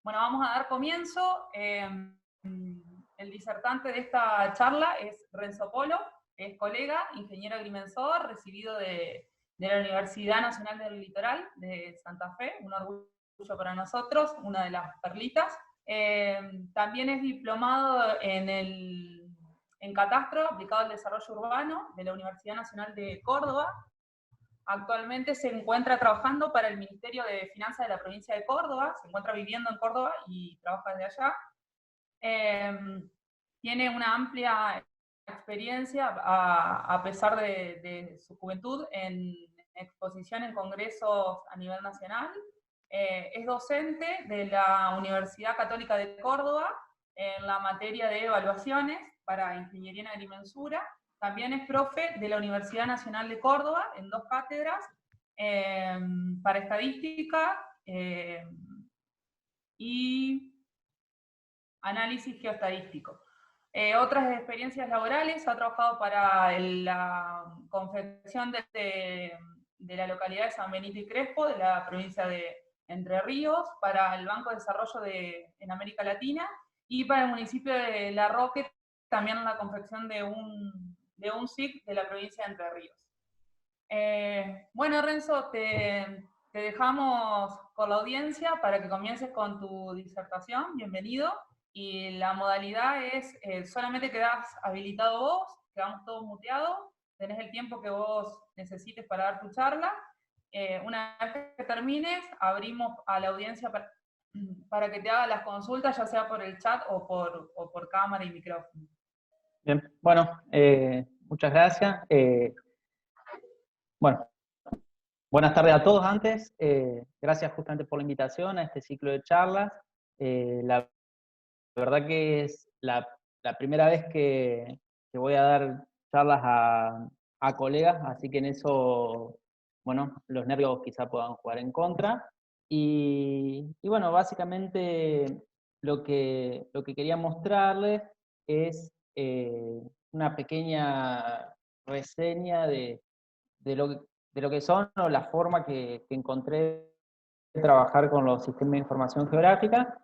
Bueno, vamos a dar comienzo. El disertante de esta charla es Renzo Polo, es colega, ingeniero agrimensor, recibido de la Universidad Nacional del Litoral de Santa Fe, un orgullo para nosotros, una de las perlitas. También es diplomado en Catastro, aplicado al desarrollo urbano, de la Universidad Nacional de Córdoba. Actualmente se encuentra trabajando para el Ministerio de Finanzas de la provincia de Córdoba, se encuentra viviendo en Córdoba y trabaja desde allá. Tiene una amplia experiencia, a pesar de su juventud, en exposición en congresos a nivel nacional. Es docente de la Universidad Católica de Córdoba en la materia de evaluaciones para ingeniería en agrimensura. También es profe de la Universidad Nacional de Córdoba en 2 cátedras para estadística y análisis geoestadístico. Otras experiencias laborales, ha trabajado para la confección de la localidad de San Benito y Crespo, de la provincia de Entre Ríos, para el Banco de Desarrollo en América Latina, y para el municipio de La Roque, también en la confección de un SIC de la provincia de Entre Ríos. Bueno, Renzo, te dejamos con la audiencia para que comiences con tu disertación. Bienvenido. Y la modalidad es, solamente quedás habilitado vos, quedamos todos muteados, tenés el tiempo que vos necesites para dar tu charla. Una vez que termines, abrimos a la audiencia para que te haga las consultas, ya sea por el chat o por cámara y micrófono. Bien, bueno, muchas gracias. Bueno, buenas tardes a todos antes. Gracias justamente por la invitación a este ciclo de charlas. La verdad que es la primera vez que voy a dar charlas a colegas, así que en eso, bueno, los nervios quizá puedan jugar en contra. Y bueno, básicamente lo que quería mostrarles es una pequeña reseña de lo que son, o la forma que encontré de trabajar con los sistemas de información geográfica,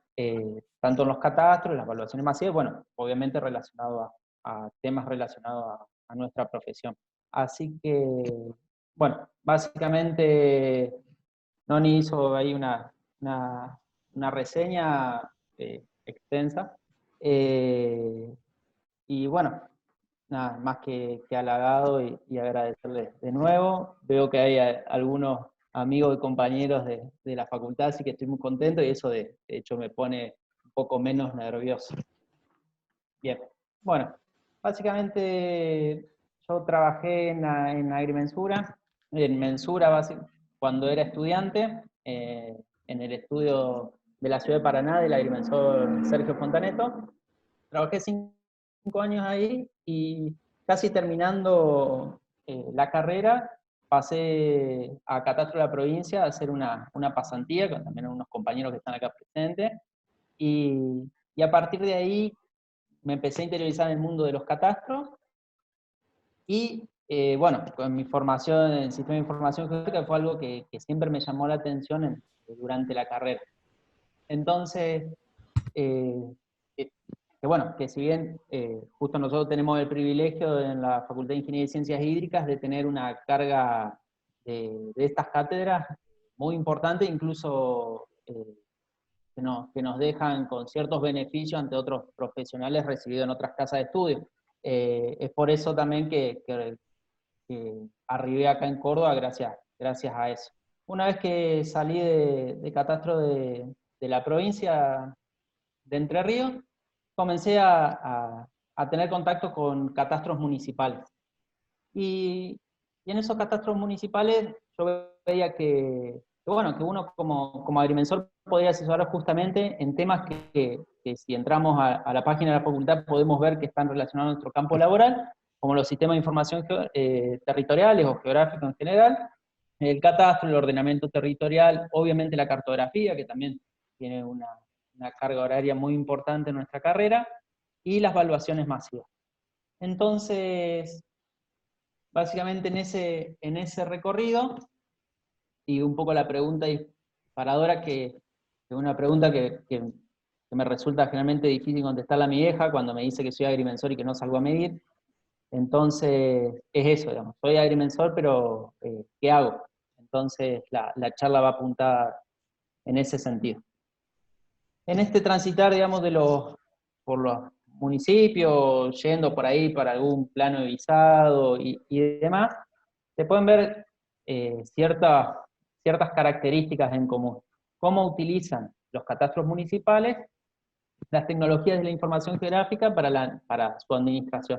tanto en los catastros, las evaluaciones masivas, bueno, obviamente relacionado a temas relacionados a nuestra profesión. Así que, bueno, básicamente Noni hizo ahí una reseña extensa, y bueno, nada, más que halagado y agradecerles de nuevo. Veo que hay algunos amigos y compañeros de la facultad, así que estoy muy contento y eso de hecho me pone un poco menos nervioso. Bien, bueno, básicamente yo trabajé en agrimensura, en mensura cuando era estudiante, en el estudio de la ciudad de Paraná del agrimensor Sergio Fontaneto. Trabajé 5 años ahí y casi terminando la carrera pasé a Catastro de la Provincia a hacer una pasantía con también unos compañeros que están acá presentes, y a partir de ahí me empecé a interiorizar en el mundo de los catastros y bueno, con mi formación en el sistema de información geográfica fue algo que siempre me llamó la atención durante la carrera. Entonces, que bueno, que si bien justo nosotros tenemos el privilegio en la Facultad de Ingeniería y Ciencias Hídricas de tener una carga de estas cátedras muy importante, incluso que nos dejan con ciertos beneficios ante otros profesionales recibidos en otras casas de estudio. Es por eso también que arribé acá en Córdoba gracias a eso. Una vez que salí de Catastro de la provincia de Entre Ríos, comencé a tener contacto con catastros municipales. Y en esos catastros municipales yo veía que bueno, que uno como agrimensor podía asesorar justamente en temas que si entramos a la página de la facultad podemos ver que están relacionados a nuestro campo laboral, como los sistemas de información territoriales o geográficos en general, el catastro, el ordenamiento territorial, obviamente la cartografía, que también tiene una carga horaria muy importante en nuestra carrera, y las evaluaciones masivas. Entonces, básicamente en ese recorrido, y un poco la pregunta disparadora que una pregunta que me resulta generalmente difícil contestarla a mi vieja cuando me dice que soy agrimensor y que no salgo a medir. Entonces, es eso, digamos, soy agrimensor, pero ¿qué hago? Entonces, la charla va apuntada en ese sentido. En este transitar, digamos, por los municipios, yendo por ahí para algún plano de visado y demás, se pueden ver ciertas características en común. Cómo utilizan los catastros municipales las tecnologías de la información geográfica para su administración.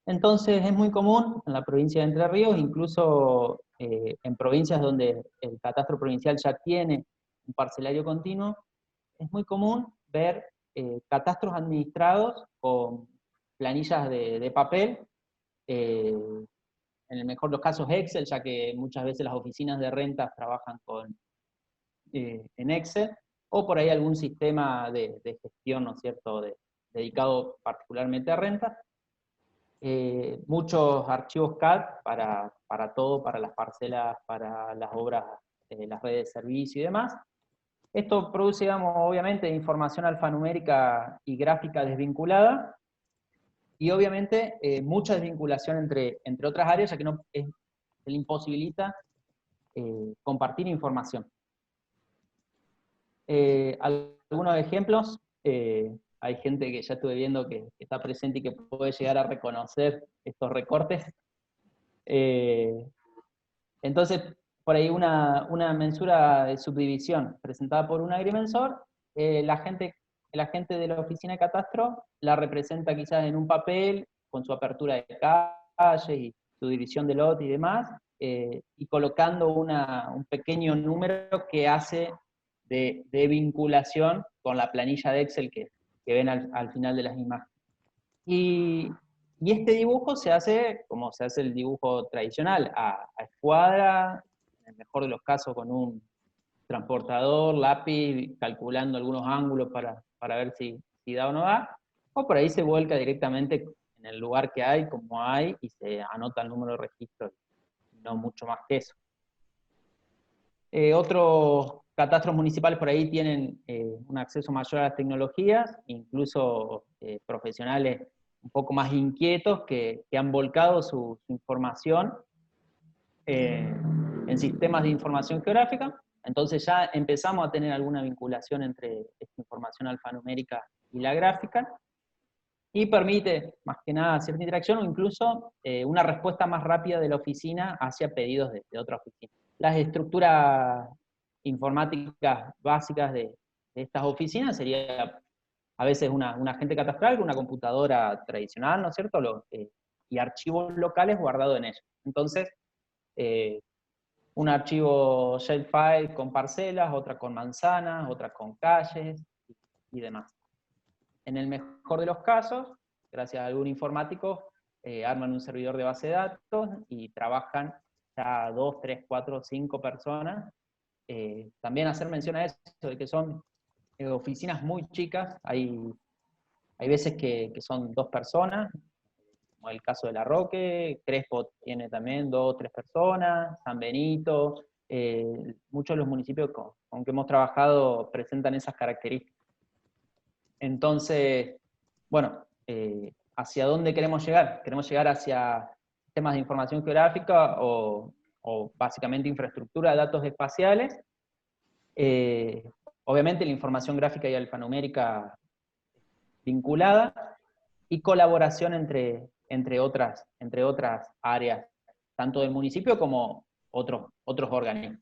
Entonces es muy común en la provincia de Entre Ríos, incluso en provincias donde el catastro provincial ya tiene un parcelario continuo, es muy común ver catastros administrados con planillas de papel, en el mejor de los casos Excel, ya que muchas veces las oficinas de rentas trabajan en Excel, o por ahí algún sistema de gestión, ¿no es cierto?, dedicado particularmente a rentas. Muchos archivos CAD para todo, para las parcelas, para las obras, las redes de servicio y demás. Esto produce, digamos, obviamente información alfanumérica y gráfica desvinculada, y obviamente mucha desvinculación entre otras áreas, ya que se le imposibilita compartir información. Algunos ejemplos, hay gente que ya estuve viendo que está presente y que puede llegar a reconocer estos recortes. Entonces, por ahí una mensura de subdivisión presentada por un agrimensor, el agente de la oficina de catastro la representa quizás en un papel, con su apertura de calle y su división de lote y demás, y colocando un pequeño número que hace de vinculación con la planilla de Excel que ven al final de las imágenes. Y este dibujo se hace como se hace el dibujo tradicional, a escuadra, en el mejor de los casos con un transportador, lápiz, calculando algunos ángulos para ver si da o no da, o por ahí se vuelca directamente en el lugar que hay, como hay, y se anota el número de registro, no mucho más que eso. Otros catastros municipales por ahí tienen un acceso mayor a las tecnologías, incluso profesionales un poco más inquietos que han volcado su información en sistemas de información geográfica. Entonces ya empezamos a tener alguna vinculación entre esta información alfanumérica y la gráfica, y permite, más que nada, cierta interacción o incluso una respuesta más rápida de la oficina hacia pedidos de otra oficina. Las estructuras informáticas básicas de estas oficinas sería a veces un agente catastral con una computadora tradicional, ¿no es cierto?, y archivos locales guardados en ellos. Entonces, un archivo shapefile con parcelas, otra con manzanas, otra con calles y demás. En el mejor de los casos, gracias a algún informático, arman un servidor de base de datos y trabajan ya 2, 3, 4, 5 personas. También hacer mención a eso, de que son oficinas muy chicas, hay veces que son 2 personas, como el caso de La Roque, Crespo tiene también 2 o 3 personas, San Benito, muchos de los municipios con que hemos trabajado presentan esas características. Entonces, bueno, ¿hacia dónde queremos llegar? ¿Queremos llegar hacia sistemas de información geográfica o básicamente infraestructura de datos espaciales? Obviamente la información gráfica y alfanumérica vinculada, y colaboración entre otras áreas, tanto del municipio como otros organismos.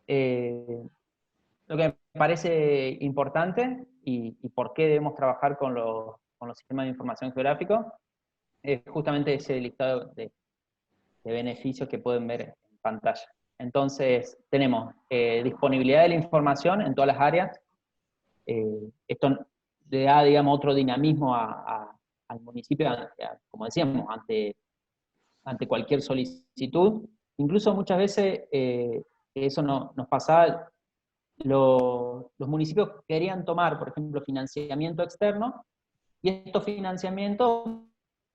Lo que me parece importante y por qué debemos trabajar con los sistemas de información geográfico es justamente ese listado de beneficios que pueden ver en pantalla. Entonces, tenemos disponibilidad de la información en todas las áreas. Esto le da, digamos, otro dinamismo al municipio, como decíamos, ante cualquier solicitud. Incluso muchas veces, eso nos pasaba, los municipios querían tomar, por ejemplo, financiamiento externo, y estos financiamientos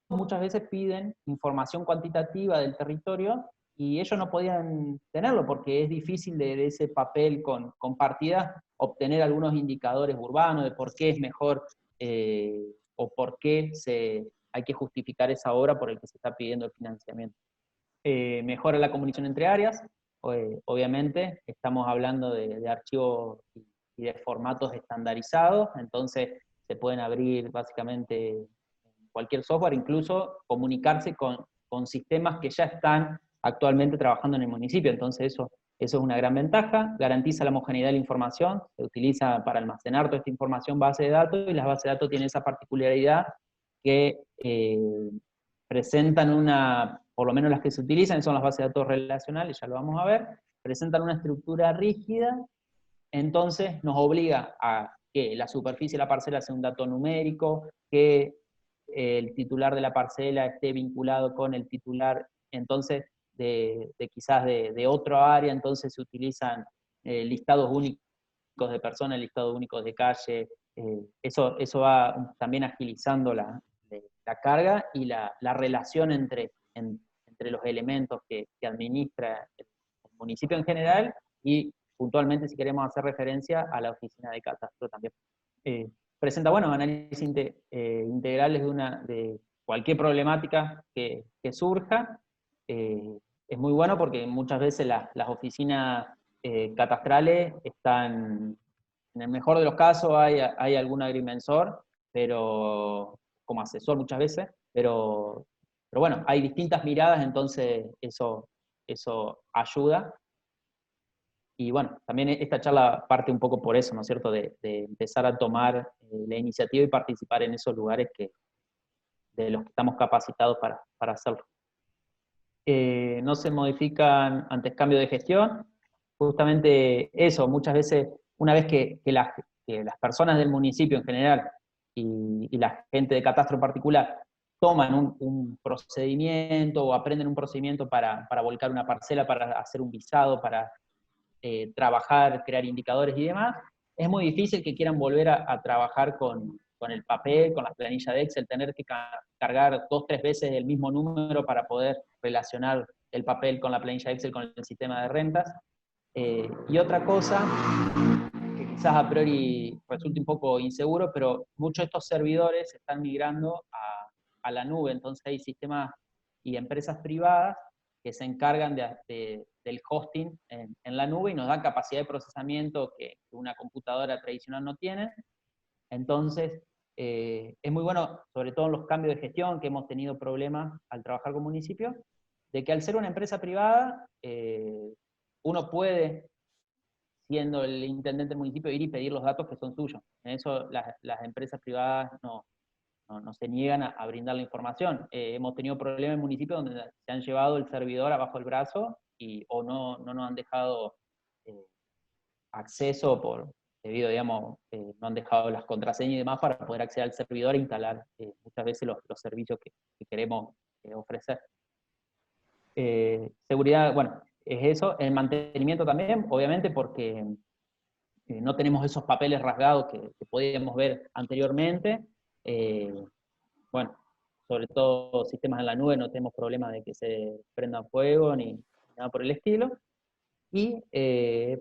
muchas veces piden información cuantitativa del territorio y ellos no podían tenerlo porque es difícil de ese papel con partidas obtener algunos indicadores urbanos de por qué es mejor o por qué hay que justificar esa obra por el que se está pidiendo el financiamiento. Mejora la comunicación entre áreas, obviamente, estamos hablando de archivos y de formatos estandarizados, entonces se pueden abrir básicamente cualquier software, incluso comunicarse con sistemas que ya están actualmente trabajando en el municipio, entonces eso es una gran ventaja, garantiza la homogeneidad de la información, se utiliza para almacenar toda esta información base de datos, y las bases de datos tienen esa particularidad que presentan por lo menos las que se utilizan, son las bases de datos relacionales, ya lo vamos a ver, presentan una estructura rígida, entonces nos obliga a que la superficie de la parcela sea un dato numérico, que el titular de la parcela esté vinculado con el titular, entonces, quizás de otro área, entonces se utilizan listados únicos de personas, listados únicos de calle, eso va también agilizando la carga y la relación entre los elementos que administra el municipio en general, y puntualmente, si queremos hacer referencia, a la oficina de catastro también. Presenta, bueno, análisis integrales de cualquier problemática que surja. Es muy bueno porque muchas veces las oficinas catastrales están, en el mejor de los casos hay algún agrimensor, pero como asesor muchas veces, pero bueno, hay distintas miradas, entonces eso ayuda. Y bueno, también esta charla parte un poco por eso, ¿no es cierto?, de empezar a tomar la iniciativa y participar en esos lugares de los que estamos capacitados para hacerlo. No se modifican antes cambio de gestión, justamente eso, muchas veces, una vez que las personas del municipio en general y la gente de catastro en particular toman un procedimiento o aprenden un procedimiento para volcar una parcela, para hacer un visado, para trabajar, crear indicadores y demás, es muy difícil que quieran volver a trabajar con el papel, con las planillas de Excel, tener que cargar 2 o 3 veces el mismo número para poder relacionar el papel con la planilla de Excel con el sistema de rentas. Y otra cosa, que quizás a priori resulte un poco inseguro, pero muchos de estos servidores están migrando a la nube, entonces hay sistemas y empresas privadas que se encargan del hosting en la nube y nos dan capacidad de procesamiento que una computadora tradicional no tiene. Entonces, es muy bueno, sobre todo en los cambios de gestión, que hemos tenido problemas al trabajar con municipios, de que al ser una empresa privada, uno puede, siendo el intendente del municipio, ir y pedir los datos que son suyos. En eso las empresas privadas no se niegan a brindar la información. Hemos tenido problemas en municipios donde se han llevado el servidor abajo del brazo o no nos han dejado acceso debido, digamos, no han dejado las contraseñas y demás para poder acceder al servidor e instalar muchas veces los servicios que queremos ofrecer. Seguridad, bueno, es eso. El mantenimiento también, obviamente, porque no tenemos esos papeles rasgados que podíamos ver anteriormente. Bueno, sobre todo sistemas en la nube, no tenemos problemas de que se prendan fuego ni nada por el estilo. Y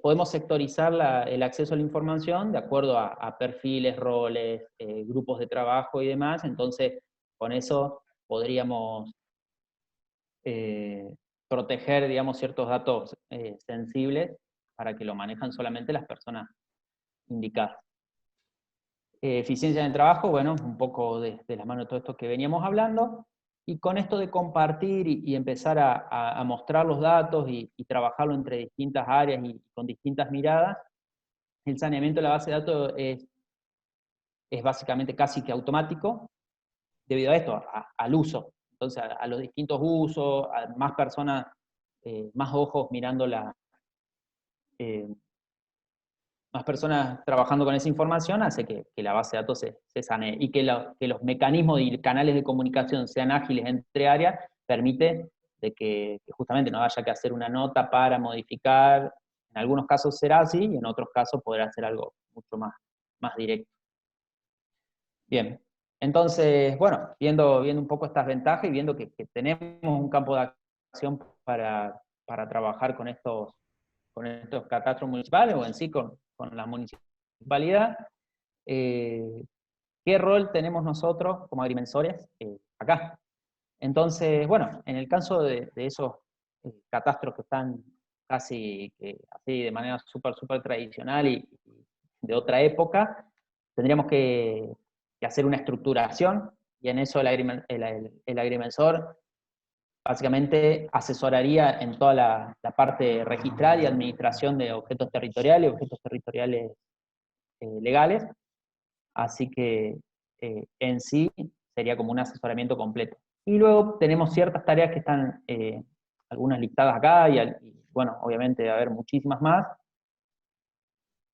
podemos sectorizar el acceso a la información de acuerdo a perfiles, roles, grupos de trabajo y demás. Entonces, con eso podríamos proteger, digamos, ciertos datos sensibles para que lo manejan solamente las personas indicadas. Eficiencia en el trabajo, bueno, un poco de la mano de todo esto que veníamos hablando, y con esto de compartir y empezar a mostrar los datos y trabajarlo entre distintas áreas y con distintas miradas, el saneamiento de la base de datos es básicamente casi que automático, debido a esto, al uso. Entonces, a los distintos usos, a más personas, más ojos mirando más personas trabajando con esa información, hace que la base de datos se sanee, y que los mecanismos y canales de comunicación sean ágiles entre áreas, permite de que justamente no haya que hacer una nota para modificar. En algunos casos será así, y en otros casos podrá hacer algo mucho más directo. Bien, entonces, bueno, viendo un poco estas ventajas y viendo que tenemos un campo de acción para para trabajar con estos catastros municipales, o en sí con la municipalidad. ¿Qué rol tenemos nosotros como agrimensores acá? Entonces, bueno, en el caso de esos catastros que están casi así de manera súper tradicional y de otra época, tendríamos que hacer una estructuración, y en eso el agrimensor básicamente asesoraría en toda la parte registral y administración de objetos territoriales legales, así que en sí sería como un asesoramiento completo. Y luego tenemos ciertas tareas que están, algunas listadas acá, y bueno, obviamente debe haber muchísimas más,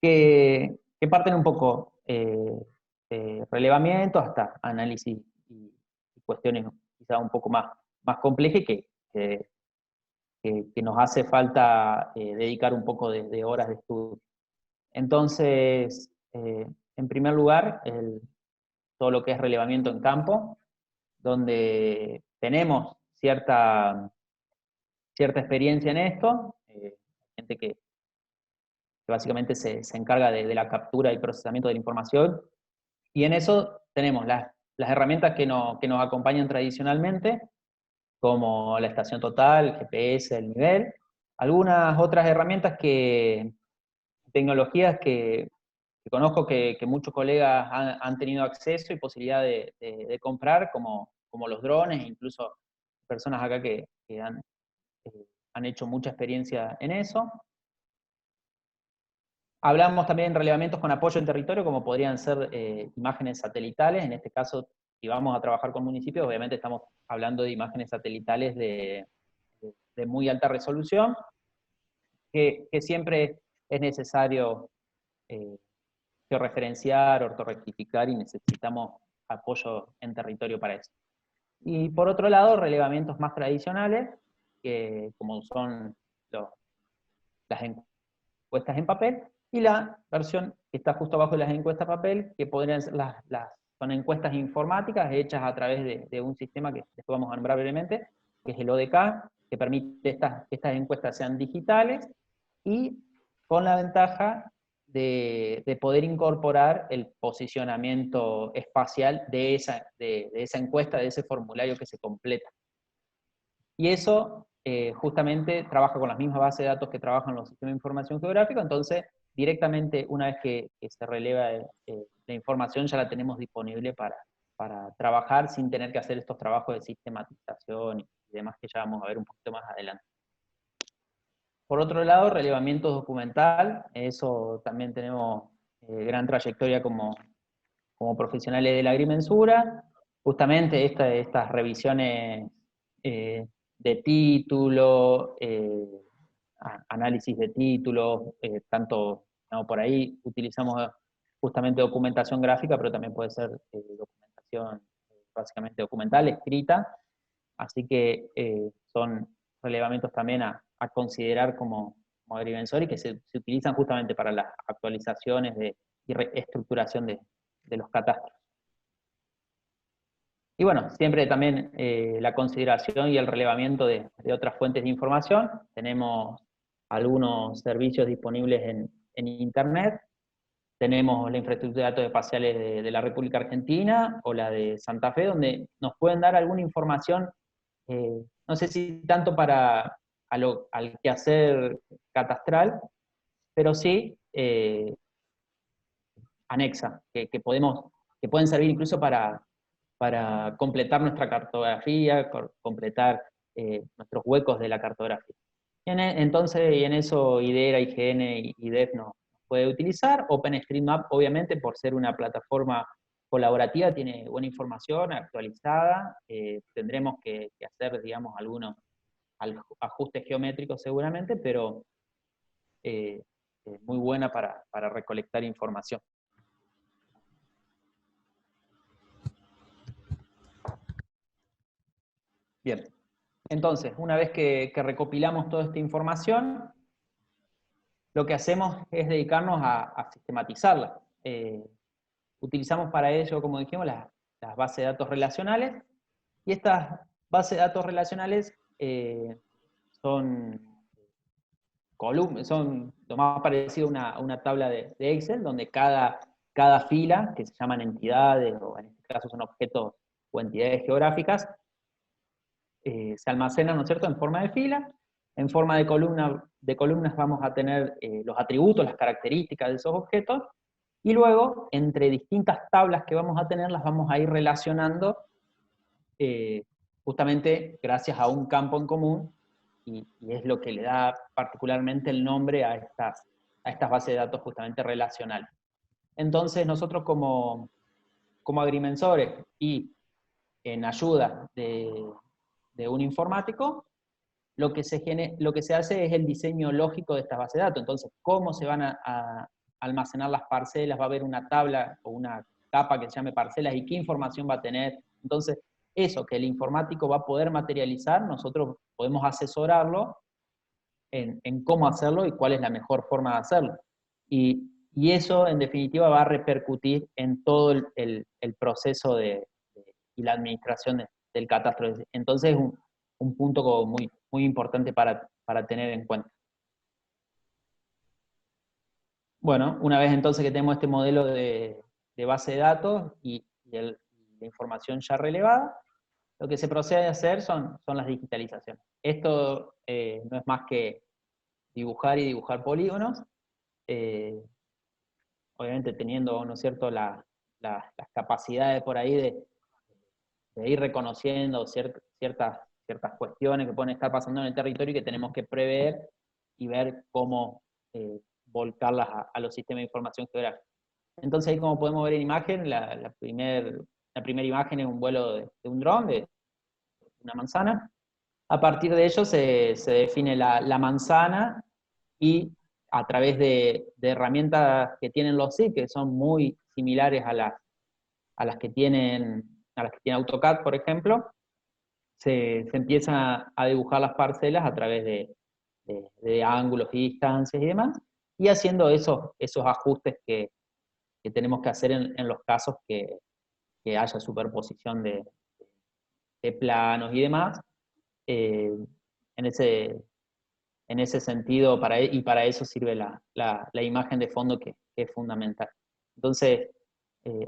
que parten un poco de relevamiento hasta análisis y cuestiones quizá un poco más complejas que nos hace falta dedicar un poco de horas de estudio. Entonces, en primer lugar, todo lo que es relevamiento en campo, donde tenemos cierta experiencia en esto, gente que básicamente se encarga de la captura y procesamiento de la información, y en eso tenemos las herramientas que nos acompañan tradicionalmente, como la estación total, GPS, el nivel, algunas otras herramientas tecnologías que conozco que muchos colegas han tenido acceso y posibilidad de comprar, como los drones, incluso personas acá que han hecho mucha experiencia en eso. Hablamos también de relevamientos con apoyo en territorio, como podrían ser imágenes satelitales. En este caso, si vamos a trabajar con municipios, obviamente estamos hablando de imágenes satelitales de muy alta resolución, que siempre es necesario georreferenciar, ortorrectificar, y necesitamos apoyo en territorio para eso. Y por otro lado, relevamientos más tradicionales, como son las encuestas en papel, y la versión que está justo abajo de las encuestas papel, que podrían ser son encuestas informáticas hechas a través de un sistema que después vamos a nombrar brevemente, que es el ODK, que permite que estas encuestas sean digitales, y con la ventaja de poder incorporar el posicionamiento espacial de esa encuesta, de ese formulario que se completa. Y eso justamente trabaja con las mismas bases de datos que trabajan los sistemas de información geográfica, entonces directamente una vez que se releva la información ya la tenemos disponible para trabajar sin tener que hacer estos trabajos de sistematización y demás que ya vamos a ver un poquito más adelante. Por otro lado, relevamiento documental, eso también tenemos gran trayectoria como profesionales de la agrimensura. Justamente estas revisiones de título, análisis de títulos, tanto por ahí utilizamos justamente documentación gráfica, pero también puede ser documentación básicamente documental, escrita, así que son relevamientos también a considerar como agrimensor, y que se utilizan justamente para las actualizaciones y reestructuración de los catastros. Y bueno, siempre también la consideración y el relevamiento de otras fuentes de información. Tenemos algunos servicios disponibles en Internet. Tenemos la infraestructura de datos espaciales de la República Argentina o la de Santa Fe, donde nos pueden dar alguna información, no sé si tanto para al quehacer catastral, pero sí anexa, que pueden servir incluso para completar nuestra cartografía, completar nuestros huecos de la cartografía. Entonces, y en eso IDERA, IGN y IDEF nos puede utilizar. OpenStreetMap, obviamente, por ser una plataforma colaborativa, tiene buena información actualizada. Tendremos que hacer, digamos, algunos ajustes geométricos seguramente, pero muy buena para recolectar información. Bien, entonces, una vez que recopilamos toda esta información, lo que hacemos es dedicarnos a sistematizarla. Utilizamos para ello, como dijimos, las bases de datos relacionales, y estas bases de datos relacionales son son lo más parecido a una tabla de Excel, donde cada fila, que se llaman entidades, o en este caso son objetos o entidades geográficas, se almacenan, ¿no es cierto?, en forma de fila. En forma de columnas vamos a tener los atributos, las características de esos objetos, y luego, entre distintas tablas que vamos a tener, las vamos a ir relacionando justamente gracias a un campo en común, y es lo que le da particularmente el nombre a estas bases de datos justamente relacionales. Entonces nosotros como agrimensores y en ayuda de un informático, lo que se hace es el diseño lógico de estas bases de datos. Entonces, cómo se van a almacenar las parcelas, va a haber una tabla o una capa que se llame parcelas y qué información va a tener. Entonces, eso que el informático va a poder materializar, nosotros podemos asesorarlo en cómo hacerlo y cuál es la mejor forma de hacerlo. Y eso, en definitiva, va a repercutir en todo el proceso y la administración del catastro. Entonces, es un punto como muy importante para tener en cuenta. Bueno, una vez entonces que tenemos este modelo de base de datos y la información ya relevada, lo que se procede a hacer son las digitalizaciones. Esto no es más que dibujar y dibujar polígonos, obviamente teniendo, ¿no es cierto?, las capacidades por ahí de ir reconociendo ciertas cuestiones que pueden estar pasando en el territorio y que tenemos que prever y ver cómo volcarlas a los sistemas de información geográfica. Entonces ahí, como podemos ver en imagen, la primera imagen es un vuelo de un dron, de una manzana. A partir de ello se define la manzana, y a través de herramientas que tienen los SIG, que son muy similares a las que tienen AutoCAD, por ejemplo, se empiezan a dibujar las parcelas a través de ángulos y distancias y demás, y haciendo esos ajustes que tenemos que hacer en los casos que haya superposición de planos y demás. En ese sentido, para eso sirve la imagen de fondo, que es fundamental. Entonces,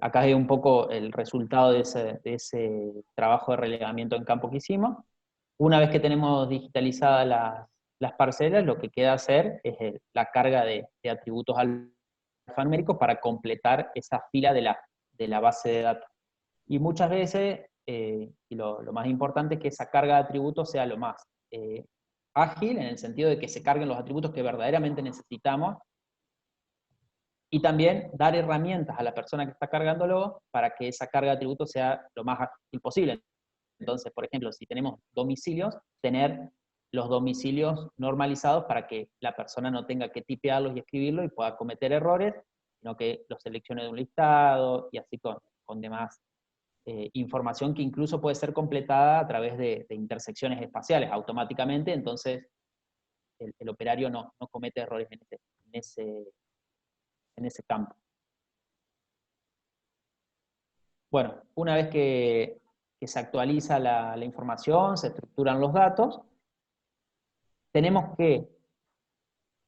acá es un poco el resultado de ese trabajo de relevamiento en campo que hicimos. Una vez que tenemos digitalizadas las parcelas, lo que queda hacer es la carga de atributos alfanuméricos para completar esa fila de la base de datos. Y muchas veces, y lo más importante, es que esa carga de atributos sea lo más ágil, en el sentido de que se carguen los atributos que verdaderamente necesitamos, y también dar herramientas a la persona que está cargándolo para que esa carga de atributos sea lo más ágil posible. Entonces, por ejemplo, si tenemos domicilios, tener los domicilios normalizados para que la persona no tenga que tipearlos y escribirlos y pueda cometer errores, sino que los seleccione de un listado, y así con demás información que incluso puede ser completada a través de intersecciones espaciales automáticamente. Entonces el operario no comete errores en ese campo. Bueno, una vez que se actualiza la información, se estructuran los datos, tenemos que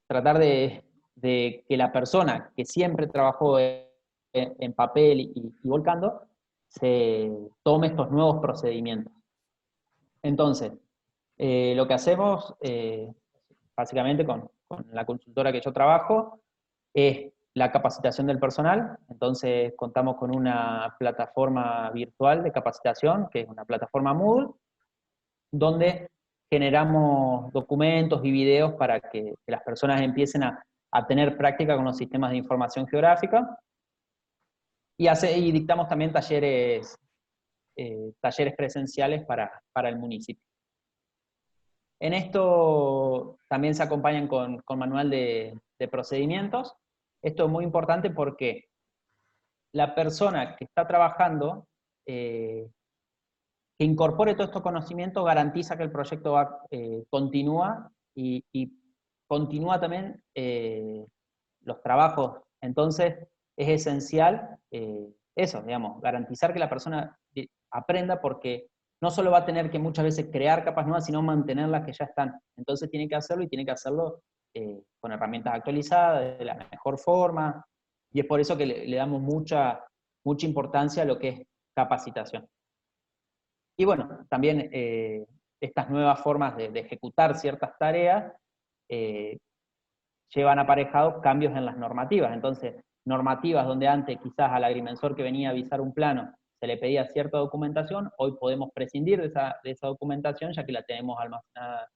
tratar de que la persona que siempre trabajó en papel y volcando, se tome estos nuevos procedimientos. Entonces, lo que hacemos, básicamente con la consultora que yo trabajo, es la capacitación del personal. Entonces contamos con una plataforma virtual de capacitación, que es una plataforma Moodle, donde generamos documentos y videos para que las personas empiecen a tener práctica con los sistemas de información geográfica, y dictamos también talleres presenciales para el municipio. En esto también se acompañan con manual de procedimientos. Esto es muy importante porque la persona que está trabajando, que incorpore todos estos conocimientos, garantiza que el proyecto continúa, y continúa también los trabajos. Entonces es esencial eso, digamos, garantizar que la persona aprenda, porque no solo va a tener que muchas veces crear capas nuevas, sino mantener las que ya están. Entonces tiene que hacerlo, y tiene que hacerlo con herramientas actualizadas, de la mejor forma, y es por eso que le damos mucha importancia a lo que es capacitación. Y bueno, también estas nuevas formas de ejecutar ciertas tareas llevan aparejados cambios en las normativas. Entonces, normativas donde antes quizás al agrimensor que venía a avisar un plano se le pedía cierta documentación, hoy podemos prescindir de esa documentación, ya que la tenemos almacenada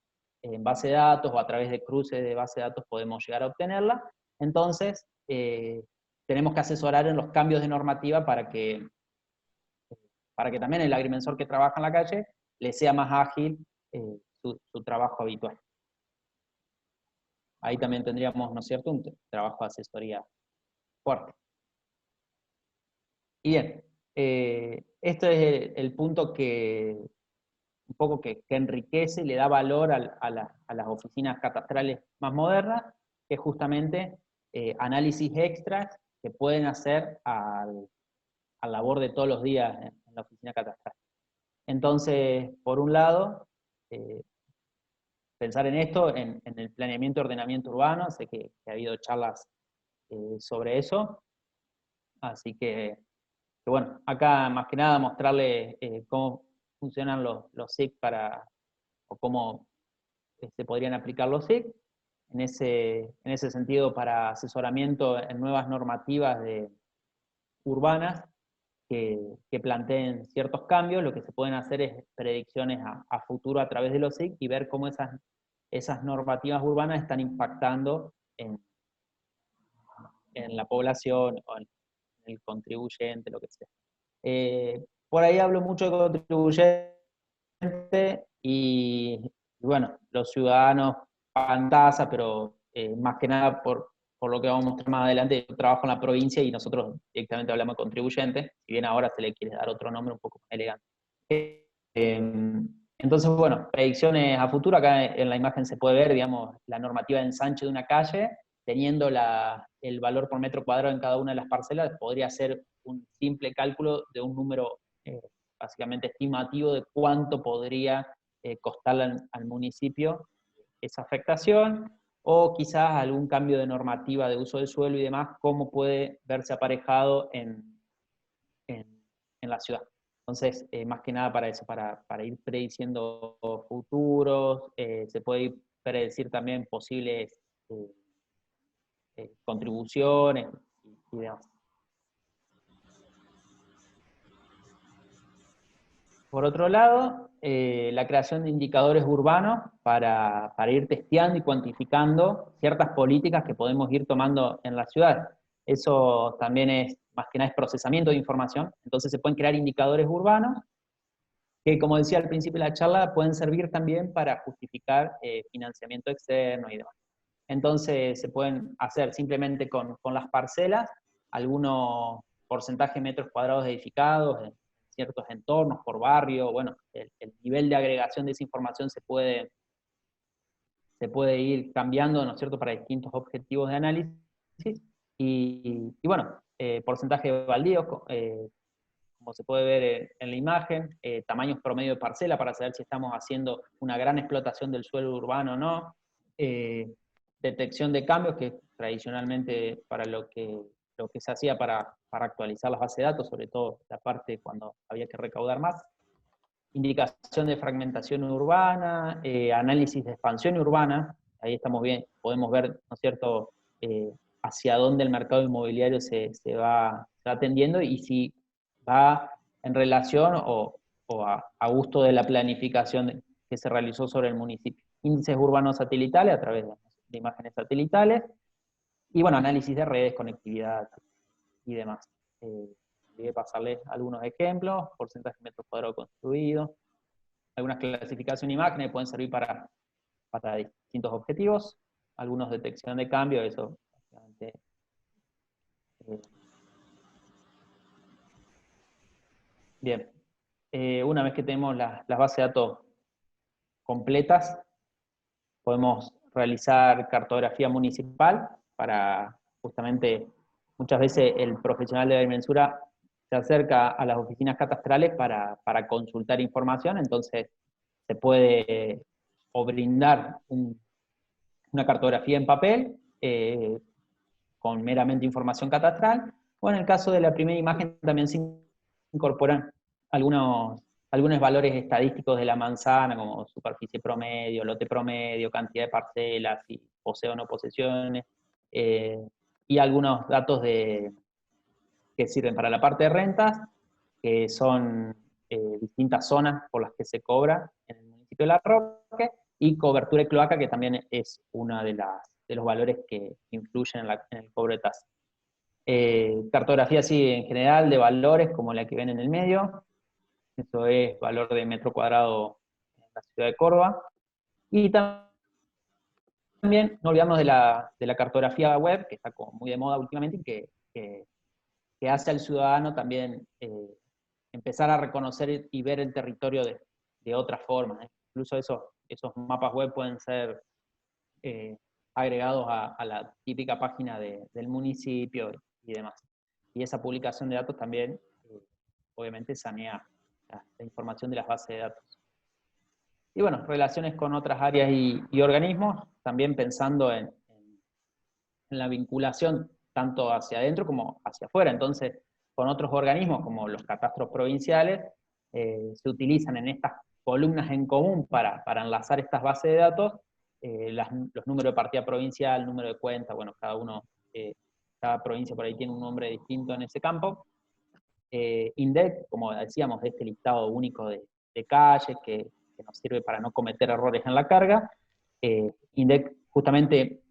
en base de datos o a través de cruces de base de datos podemos llegar a obtenerla. Entonces, tenemos que asesorar en los cambios de normativa para que también el agrimensor que trabaja en la calle le sea más ágil su trabajo habitual. Ahí también tendríamos, ¿no es cierto?, un trabajo de asesoría fuerte. Y bien, este es el punto que un poco que enriquece y le da valor a las oficinas catastrales más modernas, que es justamente análisis extras que pueden hacer al labor de todos los días en la oficina catastral. Entonces, por un lado, pensar en esto, en el planeamiento y ordenamiento urbano, sé que ha habido charlas sobre eso, así que bueno, acá más que nada mostrarles cómo funcionan los SIC o cómo se podrían aplicar los SIC, en ese sentido para asesoramiento en nuevas normativas urbanas que planteen ciertos cambios, lo que se pueden hacer es predicciones a futuro a través de los SIC y ver cómo esas normativas urbanas están impactando en la población o en el contribuyente, lo que sea. Por ahí hablo mucho de contribuyente y bueno, los ciudadanos pagan tasa, pero más que nada por lo que vamos a mostrar más adelante, yo trabajo en la provincia y nosotros directamente hablamos de contribuyente, si bien ahora se le quiere dar otro nombre un poco más elegante. Entonces, bueno, predicciones a futuro, acá en la imagen se puede ver, digamos, la normativa de ensanche de una calle, teniendo el valor por metro cuadrado en cada una de las parcelas, podría ser un simple cálculo de un número básicamente estimativo de cuánto podría costarle al municipio esa afectación, o quizás algún cambio de normativa de uso del suelo y demás, cómo puede verse aparejado en la ciudad. Entonces, más que nada para eso, para ir prediciendo futuros, se puede ir predecir también posibles contribuciones y demás. Por otro lado, la creación de indicadores urbanos para ir testeando y cuantificando ciertas políticas que podemos ir tomando en la ciudad. Eso también es, más que nada, es procesamiento de información. Entonces se pueden crear indicadores urbanos que, como decía al principio de la charla, pueden servir también para justificar financiamiento externo y demás. Entonces se pueden hacer simplemente con las parcelas algunos porcentajes de metros cuadrados edificados en ciertos entornos, por barrio. Bueno, el nivel de agregación de esa información se puede ir cambiando, ¿no es cierto?, para distintos objetivos de análisis. Y bueno, porcentaje de baldíos, como se puede ver en la imagen, tamaños promedio de parcela para saber si estamos haciendo una gran explotación del suelo urbano o no, detección de cambios, que tradicionalmente para lo que se hacía para actualizar las bases de datos, sobre todo la parte cuando había que recaudar más, indicación de fragmentación urbana, análisis de expansión urbana, ahí estamos bien, podemos ver, ¿no es cierto?, hacia dónde el mercado inmobiliario se va atendiendo y si va en relación o a gusto de la planificación que se realizó sobre el municipio. Índices urbanos satelitales a través de imágenes satelitales, y bueno, análisis de redes, conectividad y demás. Voy a pasarles algunos ejemplos, porcentaje de metros cuadrados construidos, algunas clasificaciones de imágenes pueden servir para distintos objetivos, algunos detección de cambio, eso básicamente. Bien, una vez que tenemos las bases de datos completas, podemos realizar cartografía municipal para justamente, muchas veces el profesional de la agrimensura se acerca a las oficinas catastrales para consultar información, entonces se puede o brindar una cartografía en papel, con meramente información catastral, o en el caso de la primera imagen también se incorporan algunos valores estadísticos de la manzana, como superficie promedio, lote promedio, cantidad de parcelas, si posee o no posesiones, y algunos datos que sirven para la parte de rentas, que son distintas zonas por las que se cobra en el municipio de La Roque, y cobertura de cloaca, que también es uno de los valores que influyen en el cobro de tasa. Cartografía así en general de valores, como la que ven en el medio, eso es valor de metro cuadrado en la ciudad de Córdoba, y también no olvidamos de la cartografía web, que está como muy de moda últimamente, y que hace al ciudadano también empezar a reconocer y ver el territorio de otra forma. Incluso esos mapas web pueden ser agregados a la típica página del municipio y demás. Y esa publicación de datos también, obviamente, sanea la información de las bases de datos. Y bueno, relaciones con otras áreas y organismos, también pensando en la vinculación tanto hacia adentro como hacia afuera. Entonces, con otros organismos como los catastros provinciales, se utilizan en estas columnas en común para enlazar estas bases de datos, los números de partida provincial, número de cuenta, bueno, cada provincia por ahí tiene un nombre distinto en ese campo. INDEC, como decíamos, de este listado único de calles que nos sirve para no cometer errores en la carga. INDEC justamente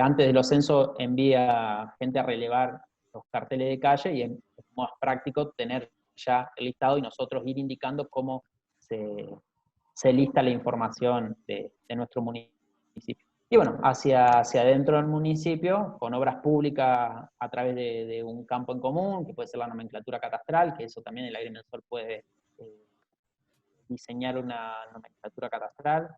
antes de los censos envía gente a relevar los carteles de calle, y es más práctico tener ya el listado y nosotros ir indicando cómo se lista la información de nuestro municipio. Y bueno, hacia adentro del municipio, con obras públicas a través de un campo en común, que puede ser la nomenclatura catastral, que eso también el agrimensor puede diseñar una nomenclatura catastral,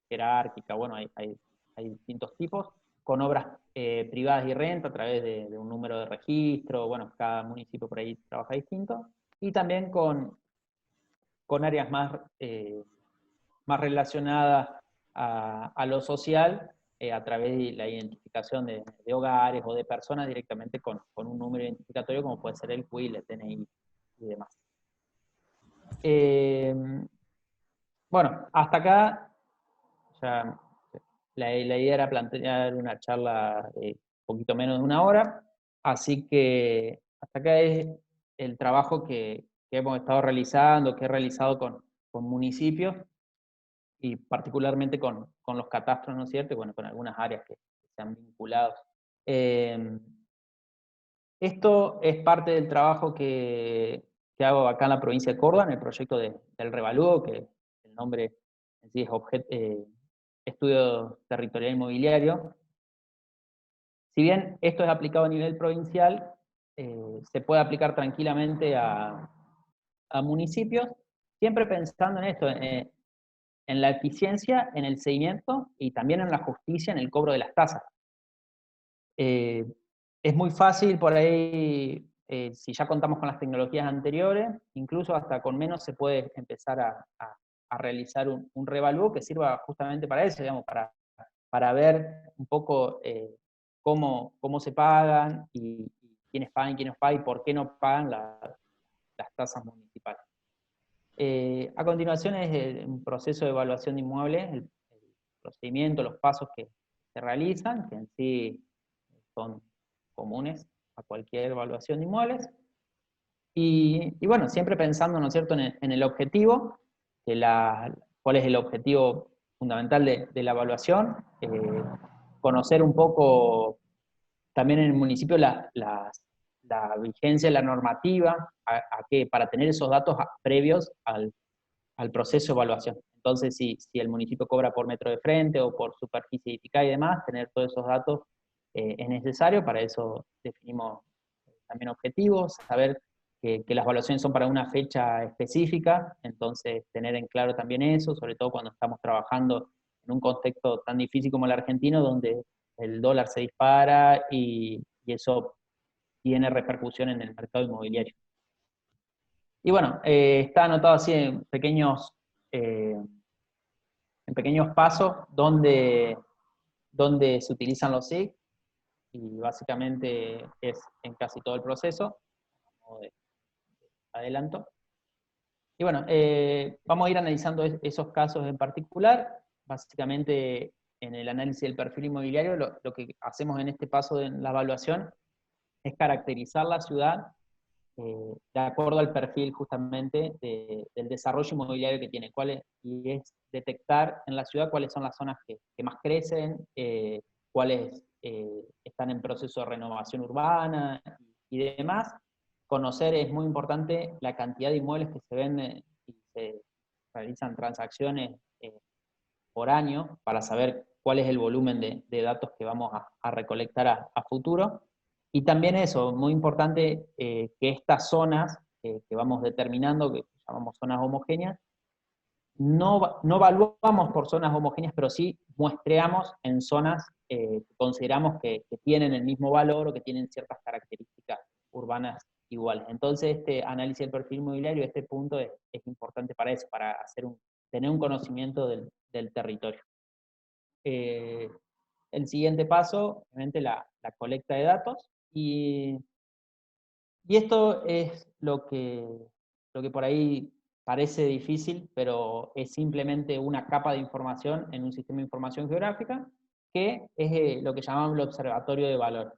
jerárquica, bueno, hay distintos tipos, con obras privadas y renta a través de un número de registro, bueno, cada municipio por ahí trabaja distinto, y también con áreas más relacionadas a lo social, a través de la identificación de hogares o de personas directamente con un número identificatorio, como puede ser el CUIL, el DNI y demás. Bueno, hasta acá ya la idea era plantear una charla de poquito menos de una hora, así que hasta acá es el trabajo que hemos estado realizando, que he realizado con municipios, y particularmente con los catastros, ¿no es cierto? Y bueno, con algunas áreas que se han vinculado. Esto es parte del trabajo que hago acá en la provincia de Córdoba, en el proyecto del Revalúo, que el nombre en sí es Estudio Territorial Inmobiliario. Si bien esto es aplicado a nivel provincial, se puede aplicar tranquilamente a municipios, siempre pensando en esto, en la eficiencia, en el seguimiento y también en la justicia en el cobro de las tasas. Es muy fácil por ahí, si ya contamos con las tecnologías anteriores, incluso hasta con menos se puede empezar a realizar un revalúo que sirva justamente para eso, digamos, para ver un poco cómo se pagan y quiénes pagan y quiénes no pagan y por qué no pagan las tasas municipales. A continuación es un proceso de evaluación de inmuebles, el procedimiento, los pasos que se realizan, que en sí son comunes a cualquier evaluación de inmuebles. Y bueno, siempre pensando, ¿no es cierto?, en el objetivo, cuál es el objetivo fundamental de la evaluación, conocer un poco también en el municipio la vigencia de la normativa, para tener esos datos previos al proceso de evaluación. Entonces, si el municipio cobra por metro de frente o por superficie edificada y demás, tener todos esos datos es necesario. Para eso definimos también objetivos, saber que las evaluaciones son para una fecha específica, entonces tener en claro también eso, sobre todo cuando estamos trabajando en un contexto tan difícil como el argentino, donde el dólar se dispara y eso tiene repercusión en el mercado inmobiliario. Y bueno, está anotado así en pequeños en pequeños pasos dónde se utilizan los SIG, y básicamente es en casi todo el proceso, como de adelanto. Y bueno, vamos a ir analizando esos casos en particular. Básicamente, en el análisis del perfil inmobiliario, lo que hacemos en este paso de la evaluación es caracterizar la ciudad de acuerdo al perfil justamente del desarrollo inmobiliario que tiene, y es detectar en la ciudad cuáles son las zonas que más crecen, cuáles están en proceso de renovación urbana y demás. Conocer, es muy importante la cantidad de inmuebles que se venden y se realizan transacciones por año para saber cuál es el volumen de datos que vamos a recolectar a futuro. Y también eso, muy importante, que estas zonas que vamos determinando, que llamamos zonas homogéneas, no evaluamos por zonas homogéneas, pero sí muestreamos en zonas que consideramos que tienen el mismo valor o que tienen ciertas características urbanas iguales. Entonces, este análisis del perfil inmobiliario, este punto es importante para eso, para tener un conocimiento del territorio. El siguiente paso, obviamente, la colecta de datos, y esto es lo que por ahí parece difícil, pero es simplemente una capa de información en un sistema de información geográfica, que es lo que llamamos el observatorio de valor.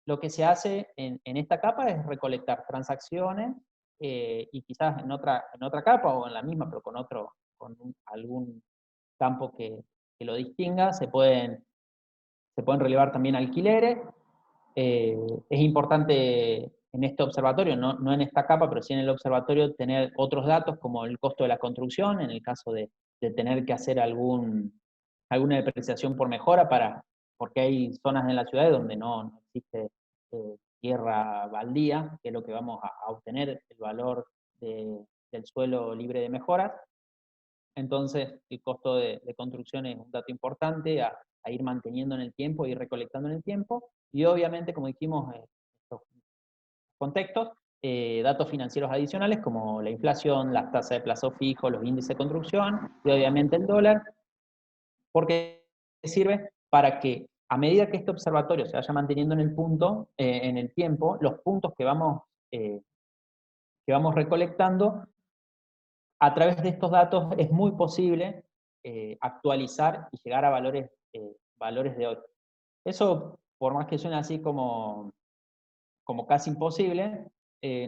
Lo que se hace en esta capa es recolectar transacciones, y quizás en otra capa o en la misma, pero con algún campo que lo distinga, se pueden relevar también alquileres. Es importante en este observatorio, no en esta capa, pero sí en el observatorio, tener otros datos como el costo de la construcción, en el caso de tener que hacer alguna depreciación por mejora, porque hay zonas en la ciudad donde no existe tierra baldía, que es lo que vamos a obtener, el valor del suelo libre de mejoras. Entonces, el costo de construcción es un dato importante a ir manteniendo en el tiempo, ir recolectando en el tiempo, y obviamente, como dijimos, estos contextos, datos financieros adicionales como la inflación, las tasas de plazo fijo, los índices de construcción, y obviamente el dólar, porque sirve para que a medida que este observatorio se vaya manteniendo en el tiempo, los puntos que vamos recolectando, a través de estos datos es muy posible actualizar y llegar a valores de hoy. Eso, por más que suene así como casi imposible,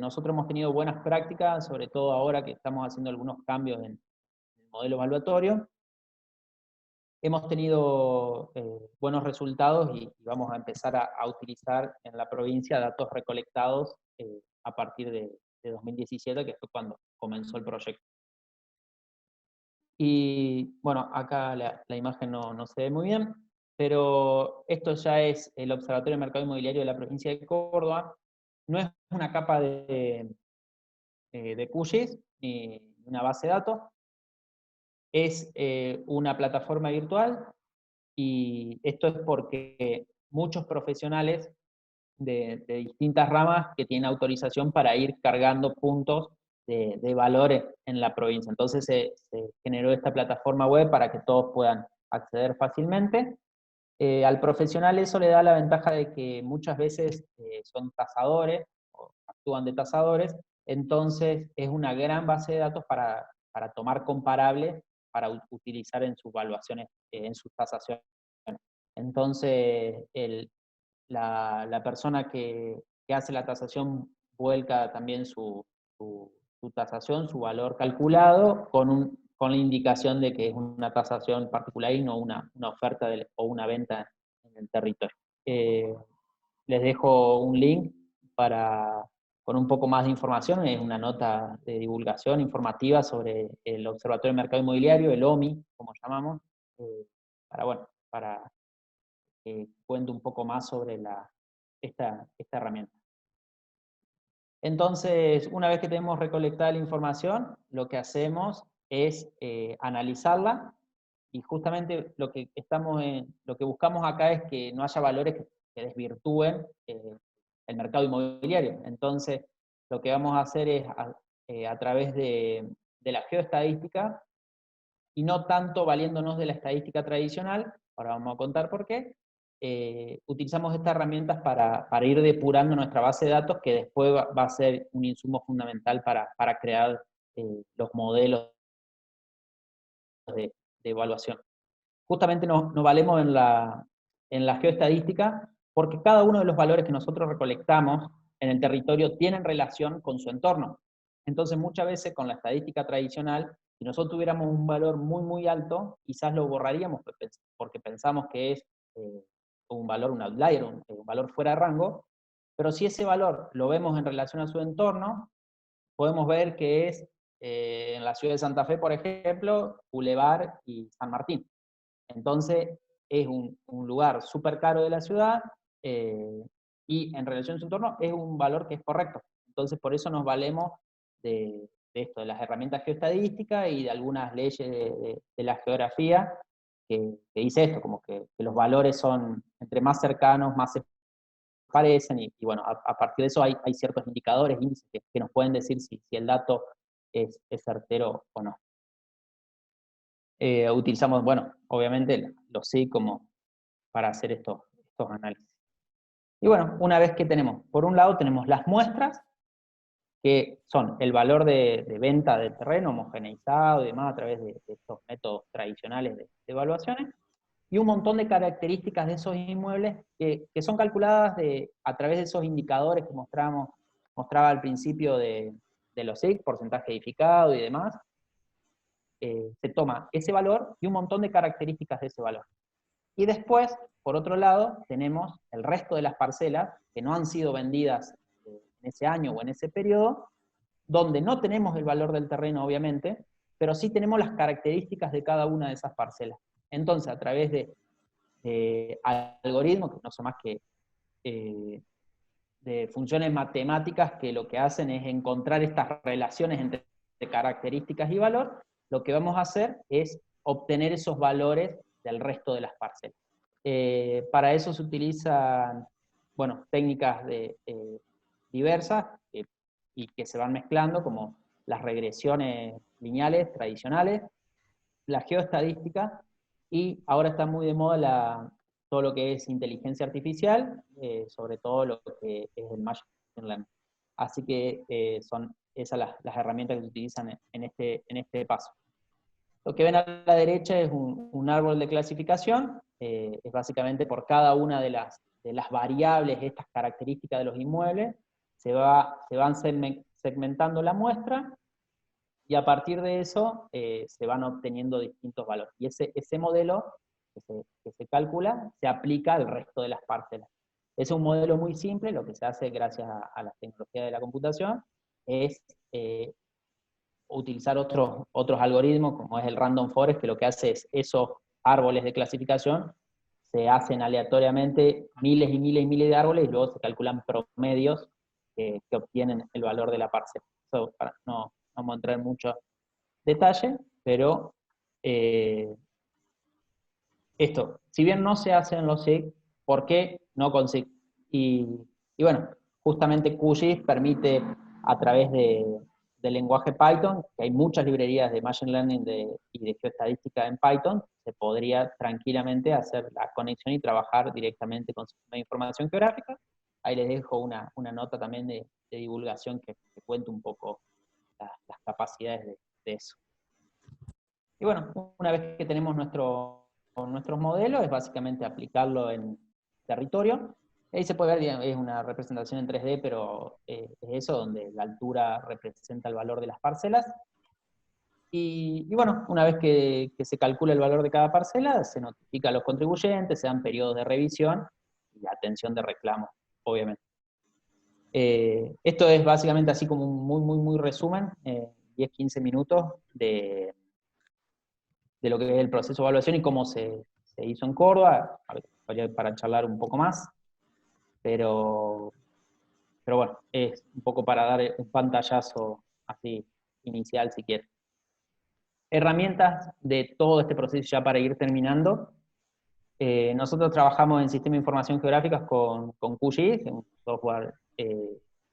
nosotros hemos tenido buenas prácticas, sobre todo ahora que estamos haciendo algunos cambios en el modelo evaluatorio. Hemos tenido buenos resultados y vamos a empezar a utilizar en la provincia datos recolectados a partir de 2017, que fue cuando comenzó el proyecto. Y bueno, acá la imagen no se ve muy bien, pero esto ya es el Observatorio de Mercado Inmobiliario de la provincia de Córdoba. No es una capa de QGIS ni una base de datos, es una plataforma virtual, y esto es porque muchos profesionales de distintas ramas que tienen autorización para ir cargando puntos de valores en la provincia. Entonces se generó esta plataforma web para que todos puedan acceder fácilmente. Al profesional eso le da la ventaja de que muchas veces son tasadores, o actúan de tasadores, entonces es una gran base de datos para tomar comparables, para utilizar en sus evaluaciones, en sus tasaciones. Entonces, la persona que hace la tasación vuelca también su tasación, su valor calculado, con la indicación de que es una tasación particular y no una oferta o una venta en el territorio. Les dejo un link con un poco más de información, es una nota de divulgación informativa sobre el Observatorio de Mercado Inmobiliario, el OMI, como llamamos, para que cuente un poco más sobre esta herramienta. Entonces, una vez que tenemos recolectada la información, lo que hacemos es analizarla, y justamente lo que buscamos acá es que no haya valores que desvirtúen el mercado inmobiliario. Entonces, lo que vamos a hacer es, a través de la geoestadística, y no tanto valiéndonos de la estadística tradicional, ahora vamos a contar por qué, utilizamos estas herramientas para ir depurando nuestra base de datos, que después va a ser un insumo fundamental para crear los modelos de evaluación. Justamente nos valemos en la geoestadística porque cada uno de los valores que nosotros recolectamos en el territorio tienen relación con su entorno. Entonces muchas veces con la estadística tradicional, si nosotros tuviéramos un valor muy muy alto, quizás lo borraríamos porque pensamos que es un valor, un outlier, un valor fuera de rango, pero si ese valor lo vemos en relación a su entorno, podemos ver que es en la ciudad de Santa Fe, por ejemplo, Boulevard y San Martín. Entonces, es un lugar súper caro de la ciudad y en relación a su entorno es un valor que es correcto. Entonces, por eso nos valemos de esto, de las herramientas geoestadísticas y de algunas leyes de la geografía que dice esto, como que los valores son entre más cercanos, más se parecen, y bueno, a partir de eso hay ciertos indicadores, índices que nos pueden decir si el dato es certero o no. Utilizamos, bueno, obviamente los SIG como para hacer estos análisis. Y bueno, una vez que tenemos, por un lado tenemos las muestras, que son el valor de venta del terreno homogeneizado y demás a través de estos métodos tradicionales de evaluaciones, y un montón de características de esos inmuebles que son calculadas a través de esos indicadores que mostraba al principio de los SIG, porcentaje edificado y demás. Se toma ese valor y un montón de características de ese valor. Y después, por otro lado, tenemos el resto de las parcelas que no han sido vendidas en ese año o en ese periodo, donde no tenemos el valor del terreno, obviamente, pero sí tenemos las características de cada una de esas parcelas. Entonces, a través de algoritmos, que no son más que de funciones matemáticas que lo que hacen es encontrar estas relaciones entre características y valor, lo que vamos a hacer es obtener esos valores del resto de las parcelas. Para eso se utilizan, bueno, técnicas diversas y que se van mezclando, como las regresiones lineales tradicionales, la geoestadística, y ahora está muy de moda todo lo que es inteligencia artificial, sobre todo lo que es el machine learning. Así que son esas las herramientas que se utilizan en este paso. Lo que ven a la derecha es un árbol de clasificación, es básicamente por cada una de las variables, estas características de los inmuebles, se van segmentando la muestra, y a partir de eso se van obteniendo distintos valores. Y ese modelo que se calcula se aplica al resto de las parcelas. Es un modelo muy simple, lo que se hace gracias a la tecnología de la computación es utilizar otros algoritmos, como es el Random Forest, que lo que hace es esos árboles de clasificación, se hacen aleatoriamente miles y miles y miles de árboles, y luego se calculan promedios que obtienen el valor de la parcela. Eso no vamos a entrar en mucho detalle, pero esto, si bien no se hace en los SIG, ¿por qué no con SIG? Y bueno, justamente QGIS permite, a través del lenguaje Python, que hay muchas librerías de Machine Learning y de geoestadística en Python, se podría tranquilamente hacer la conexión y trabajar directamente con sistemas de información geográfica. Ahí les dejo una nota también de divulgación que cuente un poco las capacidades de eso. Y bueno, una vez que tenemos nuestros modelos, es básicamente aplicarlo en territorio. Ahí se puede ver, es una representación en 3D, pero es eso, donde la altura representa el valor de las parcelas. Y bueno, una vez que se calcula el valor de cada parcela, se notifica a los contribuyentes, se dan periodos de revisión y atención de reclamo, obviamente. Esto es básicamente así como un muy resumen, 10-15 minutos de lo que es el proceso de evaluación y cómo se hizo en Córdoba, para charlar un poco más, pero bueno, es un poco para dar un pantallazo así inicial, si quieres. Herramientas de todo este proceso ya para ir terminando. Nosotros trabajamos en Sistema de Información Geográficas con QGIS, un software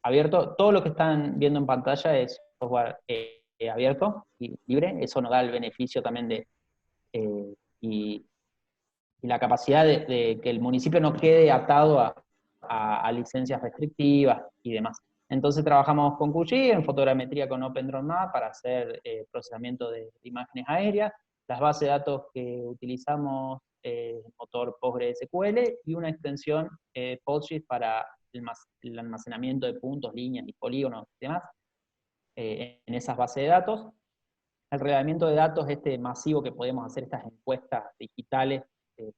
abierto. Todo lo que están viendo en pantalla es software abierto y libre. Eso nos da el beneficio también y la capacidad de que el municipio no quede atado a licencias restrictivas y demás. Entonces trabajamos con QGIS, en fotogrametría con OpenDroneMap para hacer procesamiento de imágenes aéreas, las bases de datos que utilizamos, motor PostgreSQL y una extensión PostGIS para el almacenamiento de puntos, líneas y polígonos y demás en esas bases de datos. El relevamiento de datos masivo que podemos hacer, estas encuestas digitales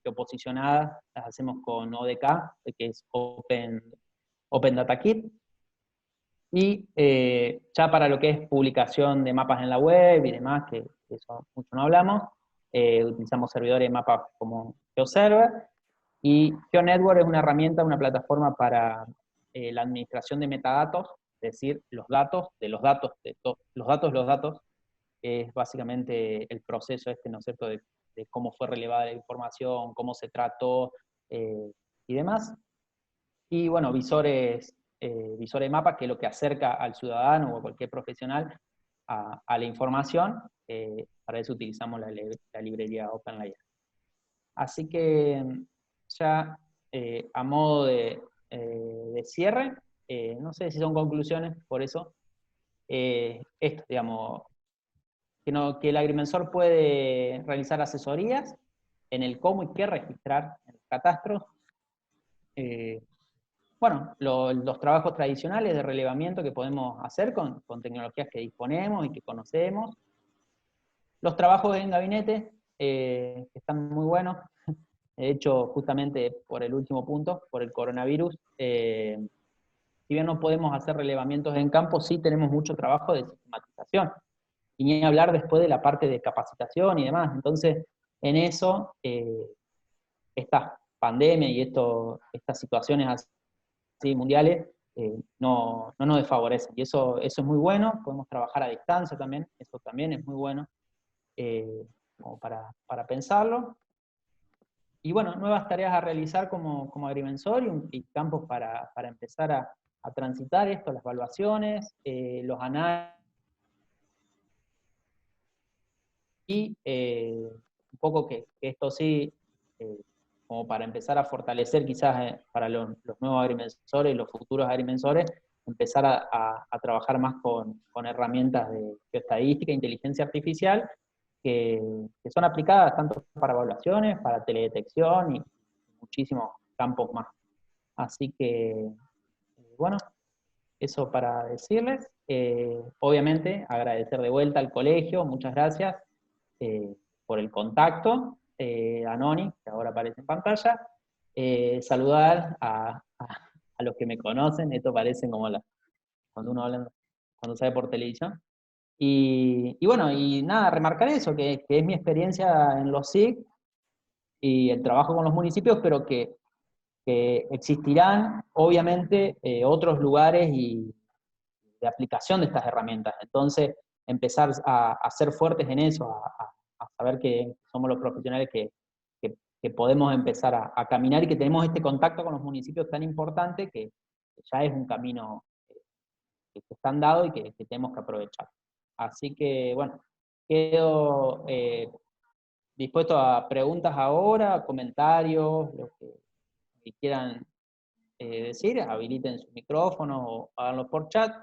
geoposicionadas, las hacemos con ODK, que es Open Data Kit. Y ya para lo que es publicación de mapas en la web y demás, que eso mucho no hablamos, utilizamos servidores de mapas como GeoServer, y GeoNetwork es una herramienta, una plataforma para la administración de metadatos, es decir, los datos de los datos, los datos, es básicamente el proceso ¿no es cierto?, de cómo fue relevada la información, cómo se trató y demás. Y bueno, visores de mapas, que es lo que acerca al ciudadano o a cualquier profesional a la información. Para eso utilizamos la librería OpenLayer. Así que ya a modo de cierre, no sé si son conclusiones, por eso, esto, digamos, que el agrimensor puede realizar asesorías en el cómo y qué registrar en el catastro. Bueno, los trabajos tradicionales de relevamiento que podemos hacer con tecnologías que disponemos y que conocemos. Los trabajos en gabinete, que están muy buenos. De hecho, justamente por el último punto, por el coronavirus, si bien no podemos hacer relevamientos en campo, sí tenemos mucho trabajo de sistematización. Y ni hablar después de la parte de capacitación y demás. Entonces, en eso, esta pandemia y estas situaciones así mundiales no nos desfavorecen. Y eso es muy bueno. Podemos trabajar a distancia también, eso también es muy bueno, como para pensarlo. Y bueno, nuevas tareas a realizar como agrimensor y campos para empezar a transitar esto, las evaluaciones, los análisis, y un poco que esto sí, como para empezar a fortalecer quizás para los nuevos agrimensores y los futuros agrimensores, empezar a trabajar más con herramientas de geoestadística e inteligencia artificial que son aplicadas tanto para evaluaciones, para teledetección y muchísimos campos más. Así que, bueno, eso para decirles. Obviamente, agradecer de vuelta al colegio, muchas gracias por el contacto, a Noni, que ahora aparece en pantalla. Saludar a los que me conocen, esto parece como cuando uno habla, cuando sale por televisión. Y bueno, y nada, remarcar eso, que es mi experiencia en los SIG y el trabajo con los municipios, pero que existirán, obviamente, otros lugares de aplicación de estas herramientas. Entonces, empezar a ser fuertes en eso, a saber que somos los profesionales que podemos empezar a caminar y que tenemos este contacto con los municipios tan importante que ya es un camino que están dados y que tenemos que aprovechar. Así que, bueno, quedo dispuesto a preguntas ahora, comentarios, lo que quieran decir, habiliten su micrófono o háganlo por chat.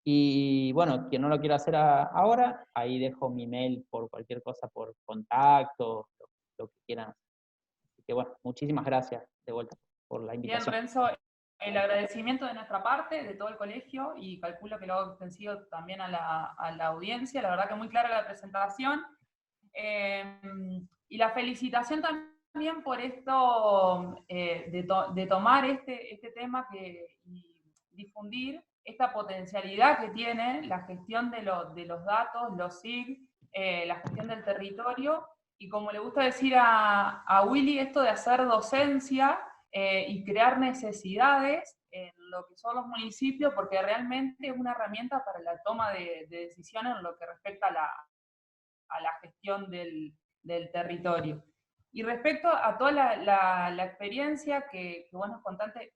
Y bueno, quien no lo quiera hacer ahora, ahí dejo mi mail por cualquier cosa, por contacto, lo que quieran. Así que bueno, muchísimas gracias de vuelta por la Bien, invitación. Renzo, el agradecimiento de nuestra parte, de todo el colegio, y calculo que lo hago extensivo también a la audiencia. La verdad que muy clara la presentación. Y la felicitación también por esto, de tomar este tema y difundir esta potencialidad que tiene la gestión de los datos, los SIG, la gestión del territorio, y como le gusta decir a Willy, esto de hacer docencia y crear necesidades en lo que son los municipios, porque realmente es una herramienta para la toma de decisiones en lo que respecta a la gestión del territorio. Y respecto a toda la experiencia que vos nos contaste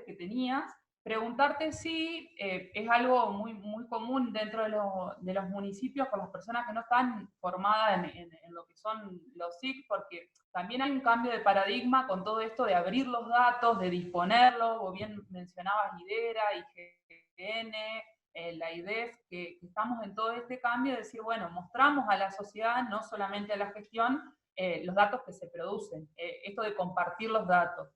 que tenías, preguntarte si es algo muy, muy común dentro de los municipios con las personas que no están formadas en lo que son los SIC, porque también hay un cambio de paradigma con todo esto de abrir los datos, de disponerlos, o bien mencionabas IDERA, IGN, la IDEF, que estamos en todo este cambio de decir, bueno, mostramos a la sociedad, no solamente a la gestión, los datos que se producen, esto de compartir los datos.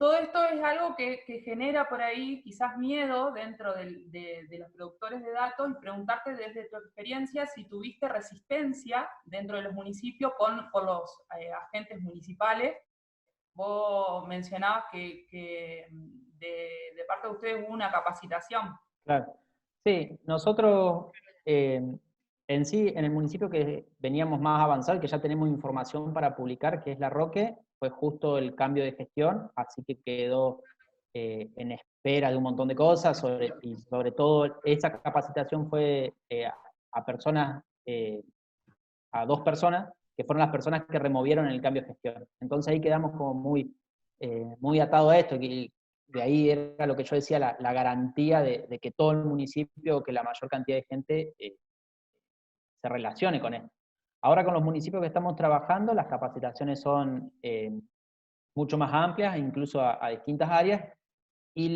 Todo esto es algo que genera por ahí quizás miedo dentro de los productores de datos, y preguntarte desde tu experiencia si tuviste resistencia dentro de los municipios con los agentes municipales. Vos mencionabas que de parte de ustedes hubo una capacitación. Claro. Sí, nosotros en sí, en el municipio que veníamos más avanzados, que ya tenemos información para publicar, que es La Roque, fue justo el cambio de gestión, así que quedó en espera de un montón de cosas, y sobre todo esa capacitación fue a personas, a 2 personas, que fueron las personas que removieron el cambio de gestión. Entonces ahí quedamos como muy atados a esto, y de ahí era lo que yo decía, la garantía de que todo el municipio, que la mayor cantidad de gente se relacione con esto. Ahora con los municipios que estamos trabajando, las capacitaciones son mucho más amplias, incluso a distintas áreas, y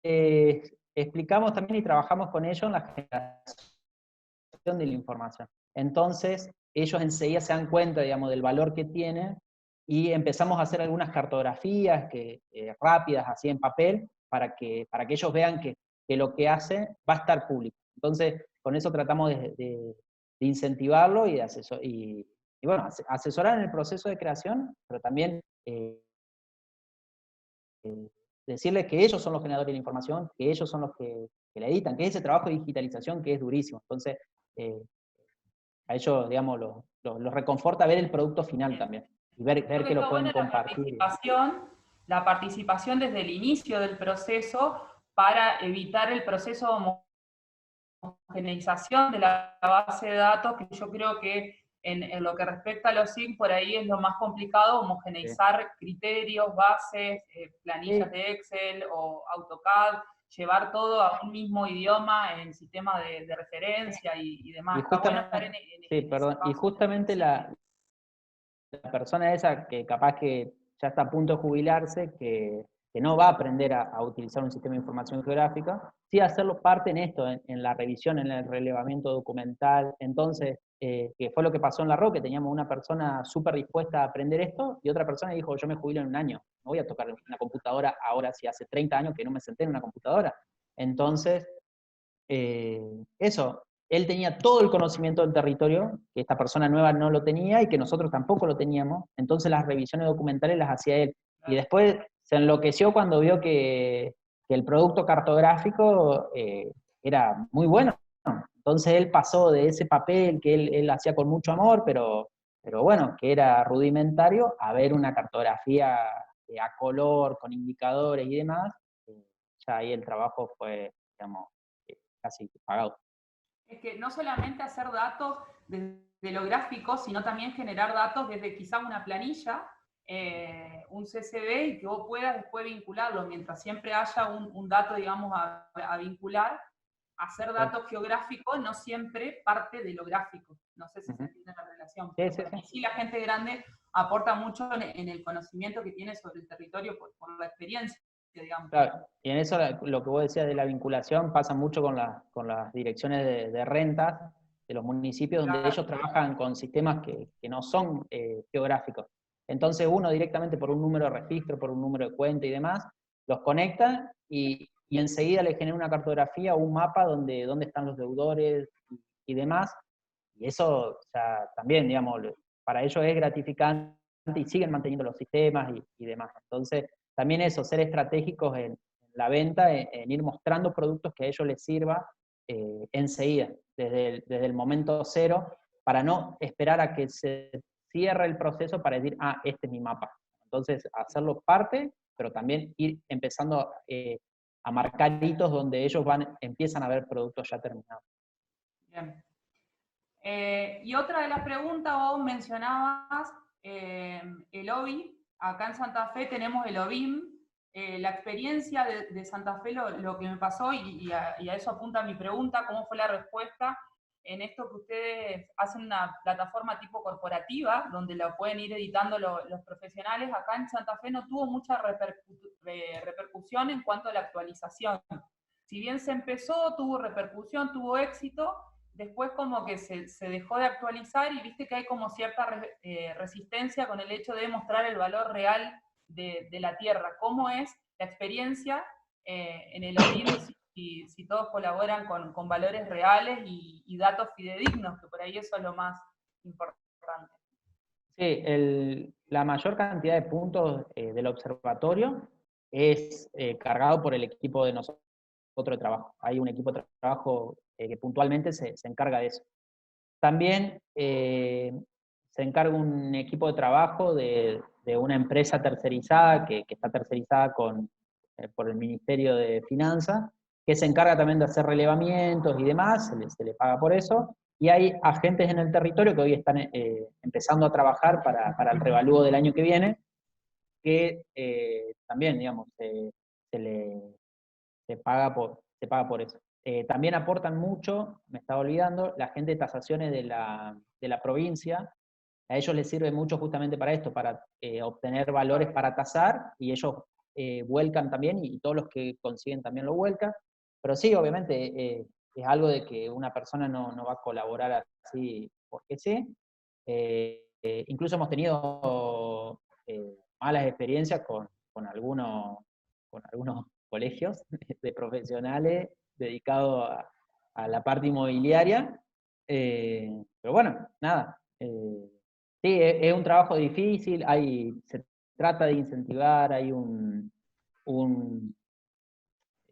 les explicamos también y trabajamos con ellos en la generación de la información. Entonces, ellos enseguida se dan cuenta, digamos, del valor que tiene, y empezamos a hacer algunas cartografías rápidas, así en papel, para que ellos vean que lo que hace va a estar público. Entonces, con eso tratamos de incentivarlo y bueno, asesorar en el proceso de creación, pero también decirles que ellos son los generadores de la información, que ellos son los que la editan, que es ese trabajo de digitalización que es durísimo. Entonces, a ellos, digamos, los reconforta ver el producto final también, y ver que lo pueden compartir. La participación desde el inicio del proceso para evitar el proceso de homogeneización de la base de datos, que yo creo que en lo que respecta a los SIG, por ahí es lo más complicado, homogeneizar criterios, bases, planillas de Excel o AutoCAD, llevar todo a un mismo idioma en sistema de referencia y demás. Y justamente la persona esa que capaz que ya está a punto de jubilarse, que no va a aprender a utilizar un sistema de información geográfica, sí hacerlo parte en esto, en la revisión, en el relevamiento documental. Entonces, que fue lo que pasó en La Roque, teníamos una persona súper dispuesta a aprender esto, y otra persona dijo, yo me jubilo en un año, no voy a tocar una computadora ahora, si hace 30 años que no me senté en una computadora. Entonces, eso, él tenía todo el conocimiento del territorio, que esta persona nueva no lo tenía y que nosotros tampoco lo teníamos, entonces las revisiones documentales las hacía él. Y después se enloqueció cuando vio que el producto cartográfico era muy bueno. Entonces él pasó de ese papel que él hacía con mucho amor, pero bueno, que era rudimentario, a ver una cartografía a color, con indicadores y demás. Ya ahí el trabajo fue, digamos, casi pagado. Es que no solamente hacer datos desde lo gráfico, sino también generar datos desde quizá una planilla, un CSV, y que vos puedas después vincularlo, mientras siempre haya un dato, digamos, a vincular. Hacer datos geográficos no siempre parte de lo gráfico. No sé si se entiende la relación. Sí, la gente grande aporta mucho en el conocimiento que tiene sobre el territorio por la experiencia. Digamos. Claro, y en eso lo que vos decías de la vinculación pasa mucho con las direcciones de rentas de los municipios, donde ellos trabajan con sistemas que no son geográficos. Entonces uno directamente por un número de registro, por un número de cuenta y demás, los conecta y enseguida le genera una cartografía o un mapa donde están los deudores y demás. Y eso, o sea, también, digamos, para ellos es gratificante y siguen manteniendo los sistemas y demás. Entonces, también eso, ser estratégicos en la venta, en ir mostrando productos que a ellos les sirva enseguida, desde el momento cero, para no esperar a que se cierre el proceso para decir, este es mi mapa. Entonces, hacerlo parte, pero también ir empezando a marcar hitos donde ellos empiezan a ver productos ya terminados. Bien. Y otra de las preguntas, vos mencionabas el OBI. Acá en Santa Fe tenemos el OBIM, la experiencia de Santa Fe, lo que me pasó, y a eso apunta mi pregunta, ¿cómo fue la respuesta en esto que ustedes hacen una plataforma tipo corporativa, donde la pueden ir editando los profesionales? Acá en Santa Fe no tuvo mucha repercusión en cuanto a la actualización. Si bien se empezó, tuvo repercusión, tuvo éxito, después como que se dejó de actualizar y viste que hay como cierta resistencia con el hecho de mostrar el valor real de la tierra. ¿Cómo es la experiencia en el ODIN si todos colaboran con valores reales y datos fidedignos, que por ahí eso es lo más importante? Sí, la mayor cantidad de puntos del observatorio es cargado por el equipo de nosotros de trabajo. Hay un equipo de trabajo que puntualmente se encarga de eso. También se encarga un equipo de trabajo de una empresa tercerizada, que está tercerizada por el Ministerio de Finanzas, que se encarga también de hacer relevamientos y demás, se le paga por eso, y hay agentes en el territorio que hoy están empezando a trabajar para el revalúo del año que viene, que también, digamos, se paga por eso. También aportan mucho, me estaba olvidando, la gente de tasaciones de la provincia. A ellos les sirve mucho justamente para esto, para obtener valores para tasar, y ellos vuelcan también, y todos los que consiguen también lo vuelcan. Pero sí, obviamente, es algo de que una persona no va a colaborar así porque sí. Incluso hemos tenido malas experiencias con algunos colegios de profesionales dedicados a la parte inmobiliaria. Pero bueno, nada. Sí, es un trabajo difícil, se trata de incentivar, hay un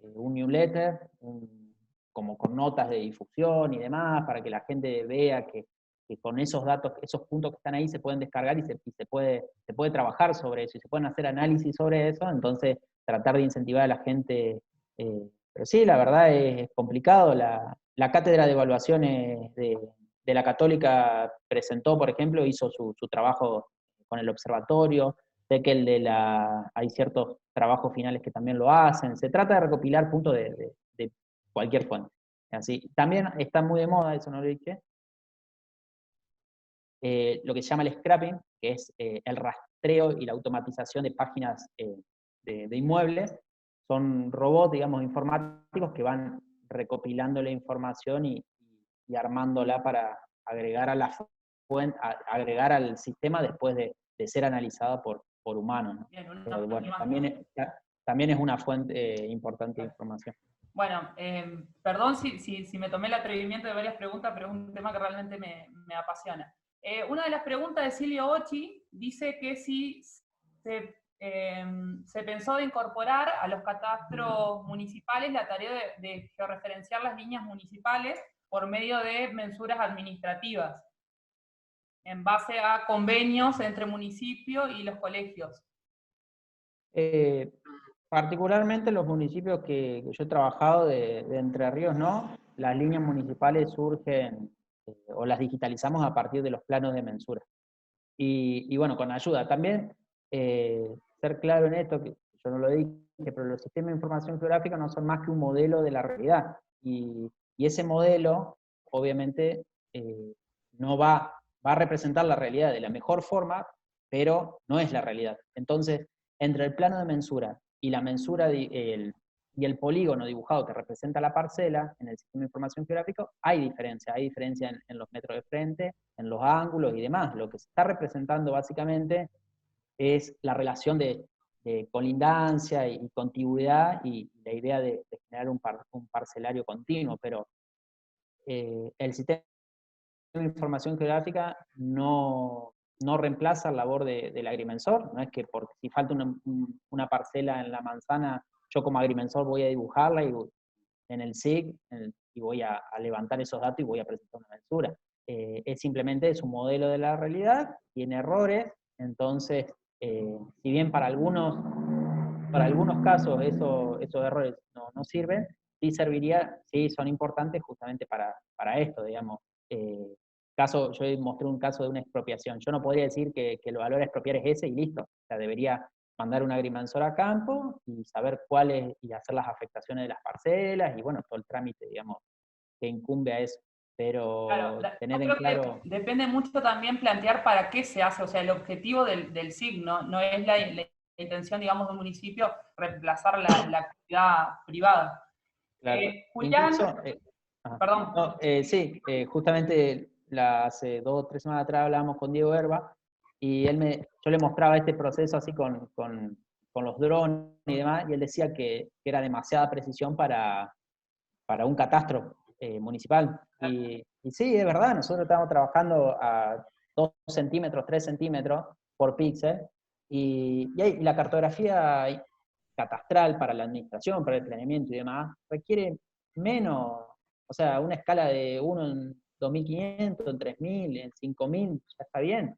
newsletter, como con notas de difusión y demás, para que la gente vea que con esos datos, esos puntos que están ahí se pueden descargar y se puede trabajar sobre eso, y se pueden hacer análisis sobre eso, entonces tratar de incentivar a la gente. Pero sí, la verdad es complicado. La cátedra de evaluaciones de la Católica presentó, por ejemplo, hizo su trabajo con el observatorio. Sé que hay ciertos trabajos finales que también lo hacen. Se trata de recopilar puntos de cualquier fuente. Así. También está muy de moda, eso no lo dije, lo que se llama el scrapping, que es el rastreo y la automatización de páginas de inmuebles. Son robots, digamos, informáticos que van recopilando la información y armándola para agregar a la fuente, agregar al sistema después de ser analizada por humanos, ¿no? Bien, Bueno, también es una fuente importante de información. Bueno, perdón si me tomé el atrevimiento de varias preguntas, pero es un tema que realmente me apasiona. Una de las preguntas de Silvio Ochi dice que si se pensó de incorporar a los catastros municipales la tarea de georreferenciar las líneas municipales por medio de mensuras administrativas, en base a convenios entre municipios y los colegios. Particularmente los municipios que yo he trabajado de Entre Ríos, ¿no? Las líneas municipales surgen o las digitalizamos a partir de los planos de mensura. Y bueno, con ayuda. También ser claro en esto, que yo no lo dije, pero los sistemas de información geográfica no son más que un modelo de la realidad. Y ese modelo, obviamente, no va a representar la realidad de la mejor forma, pero no es la realidad. Entonces, entre el plano de mensura y la mensura y el polígono dibujado que representa la parcela en el sistema de información geográfica, hay diferencia en los metros de frente, en los ángulos y demás. Lo que se está representando básicamente es la relación de colindancia y contigüidad, y la idea de generar un parcelario continuo, pero el sistema de información geográfica no reemplaza la labor del agrimensor. No es que porque si falta una parcela en la manzana, yo como agrimensor voy a dibujarla en el SIG y voy a levantar esos datos y voy a presentar una mensura. Es simplemente un modelo de la realidad, tiene errores, entonces, si bien para algunos casos esos errores no sirven, sí son importantes justamente para esto, digamos. Yo mostré un caso de una expropiación. Yo no podría decir que el valor a expropiar es ese y listo. O sea, debería mandar un agrimensor a campo y saber cuáles, y hacer las afectaciones de las parcelas, y bueno, todo el trámite, digamos, que incumbe a eso. Pero Claro, tener yo en creo claro... que depende mucho también plantear para qué se hace, o sea, el objetivo del SIG, no es la intención, digamos, de un municipio reemplazar la actividad privada. Claro. Julián, Incluso, ajá. perdón. No, sí, justamente hace 2 o 3 semanas atrás hablábamos con Diego Herba, y yo le mostraba este proceso así con los drones y demás, y él decía que era demasiada precisión para un catastro municipal. Y sí, es verdad, nosotros estamos trabajando a 2 centímetros, 3 centímetros por píxel, y la cartografía catastral para la administración, para el planeamiento y demás, requiere menos, o sea, una escala de 1 en 2500, en 3000, en 5000, ya está bien.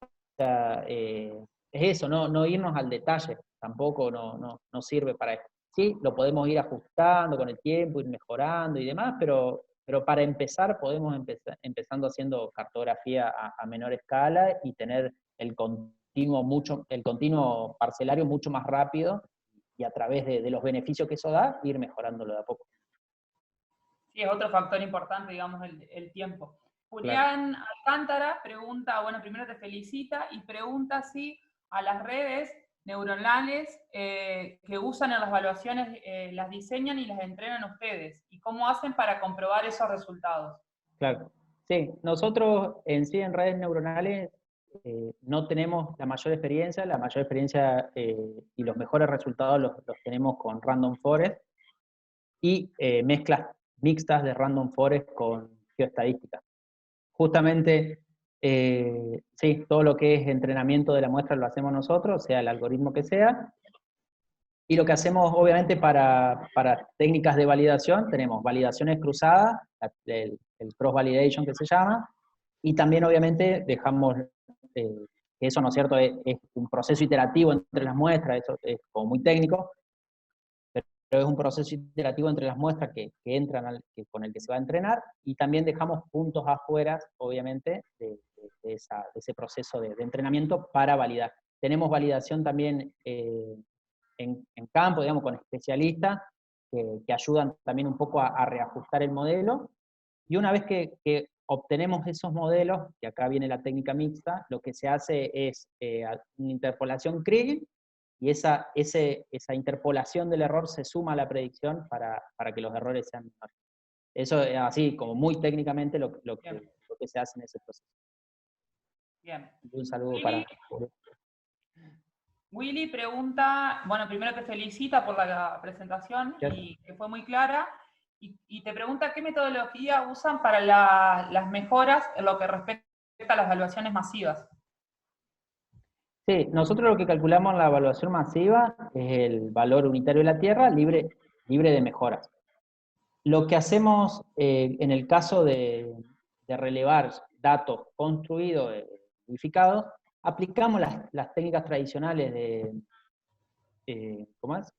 O sea, es eso, no irnos al detalle, tampoco no sirve para eso. Sí, lo podemos ir ajustando con el tiempo, ir mejorando y demás, pero para empezar podemos empezando haciendo cartografía a menor escala y tener el continuo parcelario mucho más rápido, y a través de los beneficios que eso da, ir mejorándolo de a poco. Sí, es otro factor importante, digamos, el tiempo. Claro. Julián Alcántara pregunta, bueno, primero te felicita y pregunta si a las redes neuronales que usan en las evaluaciones las diseñan y las entrenan ustedes y cómo hacen para comprobar esos resultados. Claro. Sí, nosotros en sí en redes neuronales no tenemos la mayor experiencia y los mejores resultados los tenemos con Random Forest y mezclas mixtas de Random Forest con geoestadística. Justamente, sí, todo lo que es entrenamiento de la muestra lo hacemos nosotros, sea el algoritmo que sea, y lo que hacemos obviamente para técnicas de validación, tenemos validaciones cruzadas, el cross-validation que se llama, y también obviamente dejamos, que eso, ¿no es cierto?, es un proceso iterativo entre las muestras, eso es como muy técnico, pero es un proceso iterativo entre las muestras que entran, con el que se va a entrenar, y también dejamos puntos afuera, obviamente, de ese proceso de entrenamiento para validar. Tenemos validación también en campo, digamos, con especialistas que ayudan también un poco a reajustar el modelo, y una vez que obtenemos esos modelos, y acá viene la técnica mixta, lo que se hace es una interpolación Kriging, y esa interpolación del error se suma a la predicción para que los errores sean menores. Eso es así, como muy técnicamente, lo que se hace en ese proceso. Bien. Un saludo Willy, para... Willy pregunta, bueno, primero te felicita por la presentación y que fue muy clara, y te pregunta qué metodología usan para las mejoras en lo que respecta a las evaluaciones masivas. Sí, nosotros lo que calculamos en la evaluación masiva es el valor unitario de la Tierra libre de mejoras. Lo que hacemos en el caso de relevar datos construidos, modificados, aplicamos las técnicas tradicionales ¿cómo es?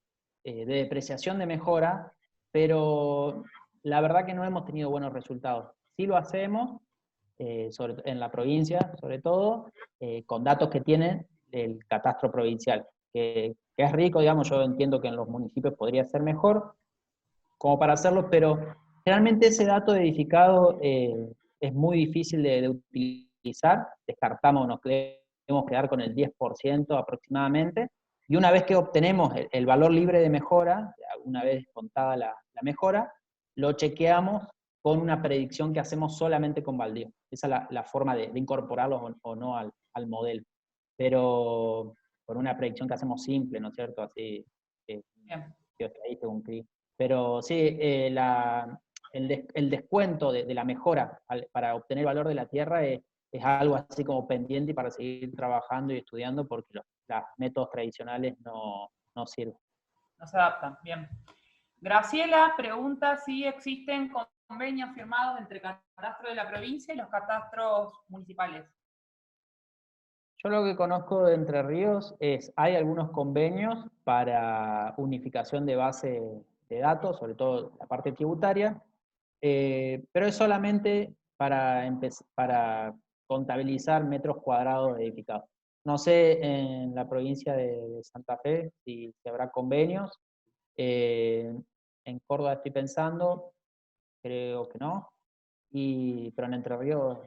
De depreciación de mejora, pero la verdad que no hemos tenido buenos resultados. Sí lo hacemos, en la provincia sobre todo, con datos que tiene el catastro provincial, que es rico, digamos, yo entiendo que en los municipios podría ser mejor, como para hacerlo, pero generalmente ese dato edificado es muy difícil de utilizar, descartamos, nos debemos quedar con el 10% aproximadamente, y una vez que obtenemos el valor libre de mejora, una vez contada la mejora, lo chequeamos con una predicción que hacemos solamente con baldío. Esa es la forma de incorporarlos o no al modelo, pero con una predicción que hacemos simple, ¿no es cierto? Así, geoestadística, un CRI. Pero sí, el descuento de la mejora para obtener valor de la tierra es algo así como pendiente y para seguir trabajando y estudiando, porque los métodos tradicionales no sirven. No se adaptan, bien. Graciela pregunta si existen convenios firmados entre el catastro de la provincia y los catastros municipales. Yo lo que conozco de Entre Ríos hay algunos convenios para unificación de base de datos, sobre todo la parte tributaria, pero es solamente para contabilizar metros cuadrados edificados. No sé en la provincia de Santa Fe si habrá convenios. En Córdoba estoy pensando, creo que no. Pero en Entre Ríos,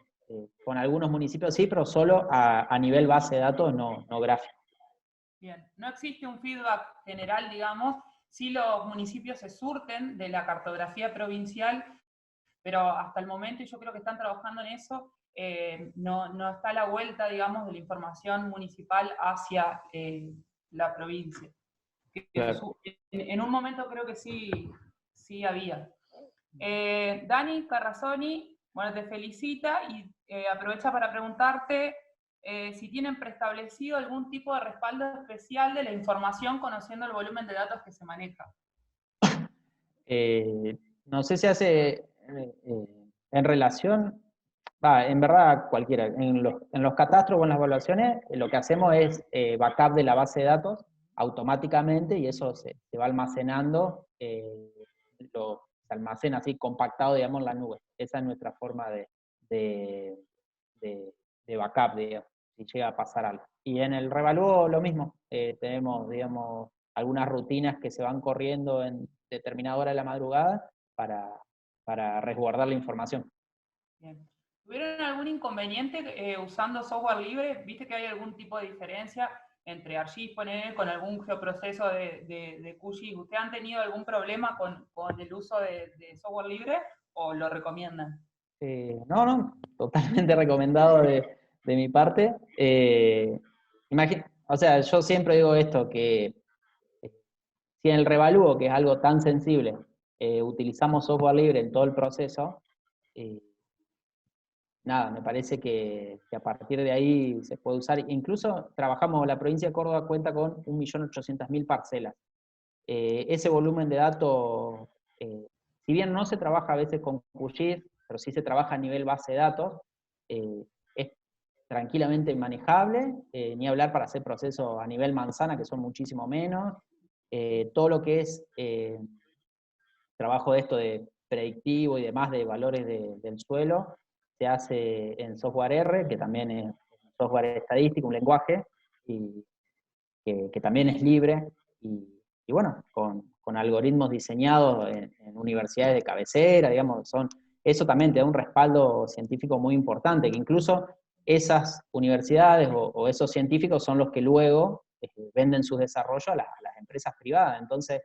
con algunos municipios sí, pero solo a nivel base de datos, no gráfico. Bien, no existe un feedback general, digamos, sí los municipios se surten de la cartografía provincial, pero hasta el momento, y yo creo que están trabajando en eso, no está a la vuelta, digamos, de la información municipal hacia la provincia. Claro. En un momento creo que sí había. Dani Carrazzoni, bueno, te felicita y aprovecha para preguntarte si tienen preestablecido algún tipo de respaldo especial de la información conociendo el volumen de datos que se maneja. No sé si hace en relación, en verdad cualquiera, en los catastros o en las evaluaciones, lo que hacemos es backup de la base de datos automáticamente y eso se va almacenando, se almacena así compactado, digamos, en la nube. Esa es nuestra forma de, de backup, digamos, si llega a pasar algo. Y en el revalúo lo mismo, tenemos, digamos, algunas rutinas que se van corriendo en determinada hora de la madrugada para resguardar la información. Bien. ¿Tuvieron algún inconveniente usando software libre? ¿Viste que hay algún tipo de diferencia entre ArcGIS, con algún geoproceso de QGIS? ¿Ustedes han tenido algún problema con el uso de software libre o lo recomiendan? No, totalmente recomendado de mi parte. O sea, yo siempre digo esto, que si en el revalúo, que es algo tan sensible, utilizamos software libre en todo el proceso, nada, me parece que a partir de ahí se puede usar. Incluso trabajamos, la provincia de Córdoba cuenta con 1.800.000 parcelas. Ese volumen de datos, si bien no se trabaja a veces con QGIS, pero sí se trabaja a nivel base de datos, es tranquilamente manejable, ni hablar para hacer procesos a nivel manzana, que son muchísimo menos. Todo lo que es trabajo de esto de predictivo y demás de valores del suelo, se hace en software R, que también es un software estadístico, un lenguaje, y que también es libre, y bueno, con algoritmos diseñados en universidades de cabecera, digamos, eso también te da un respaldo científico muy importante, que incluso esas universidades o esos científicos son los que luego venden sus desarrollos a las empresas privadas. Entonces,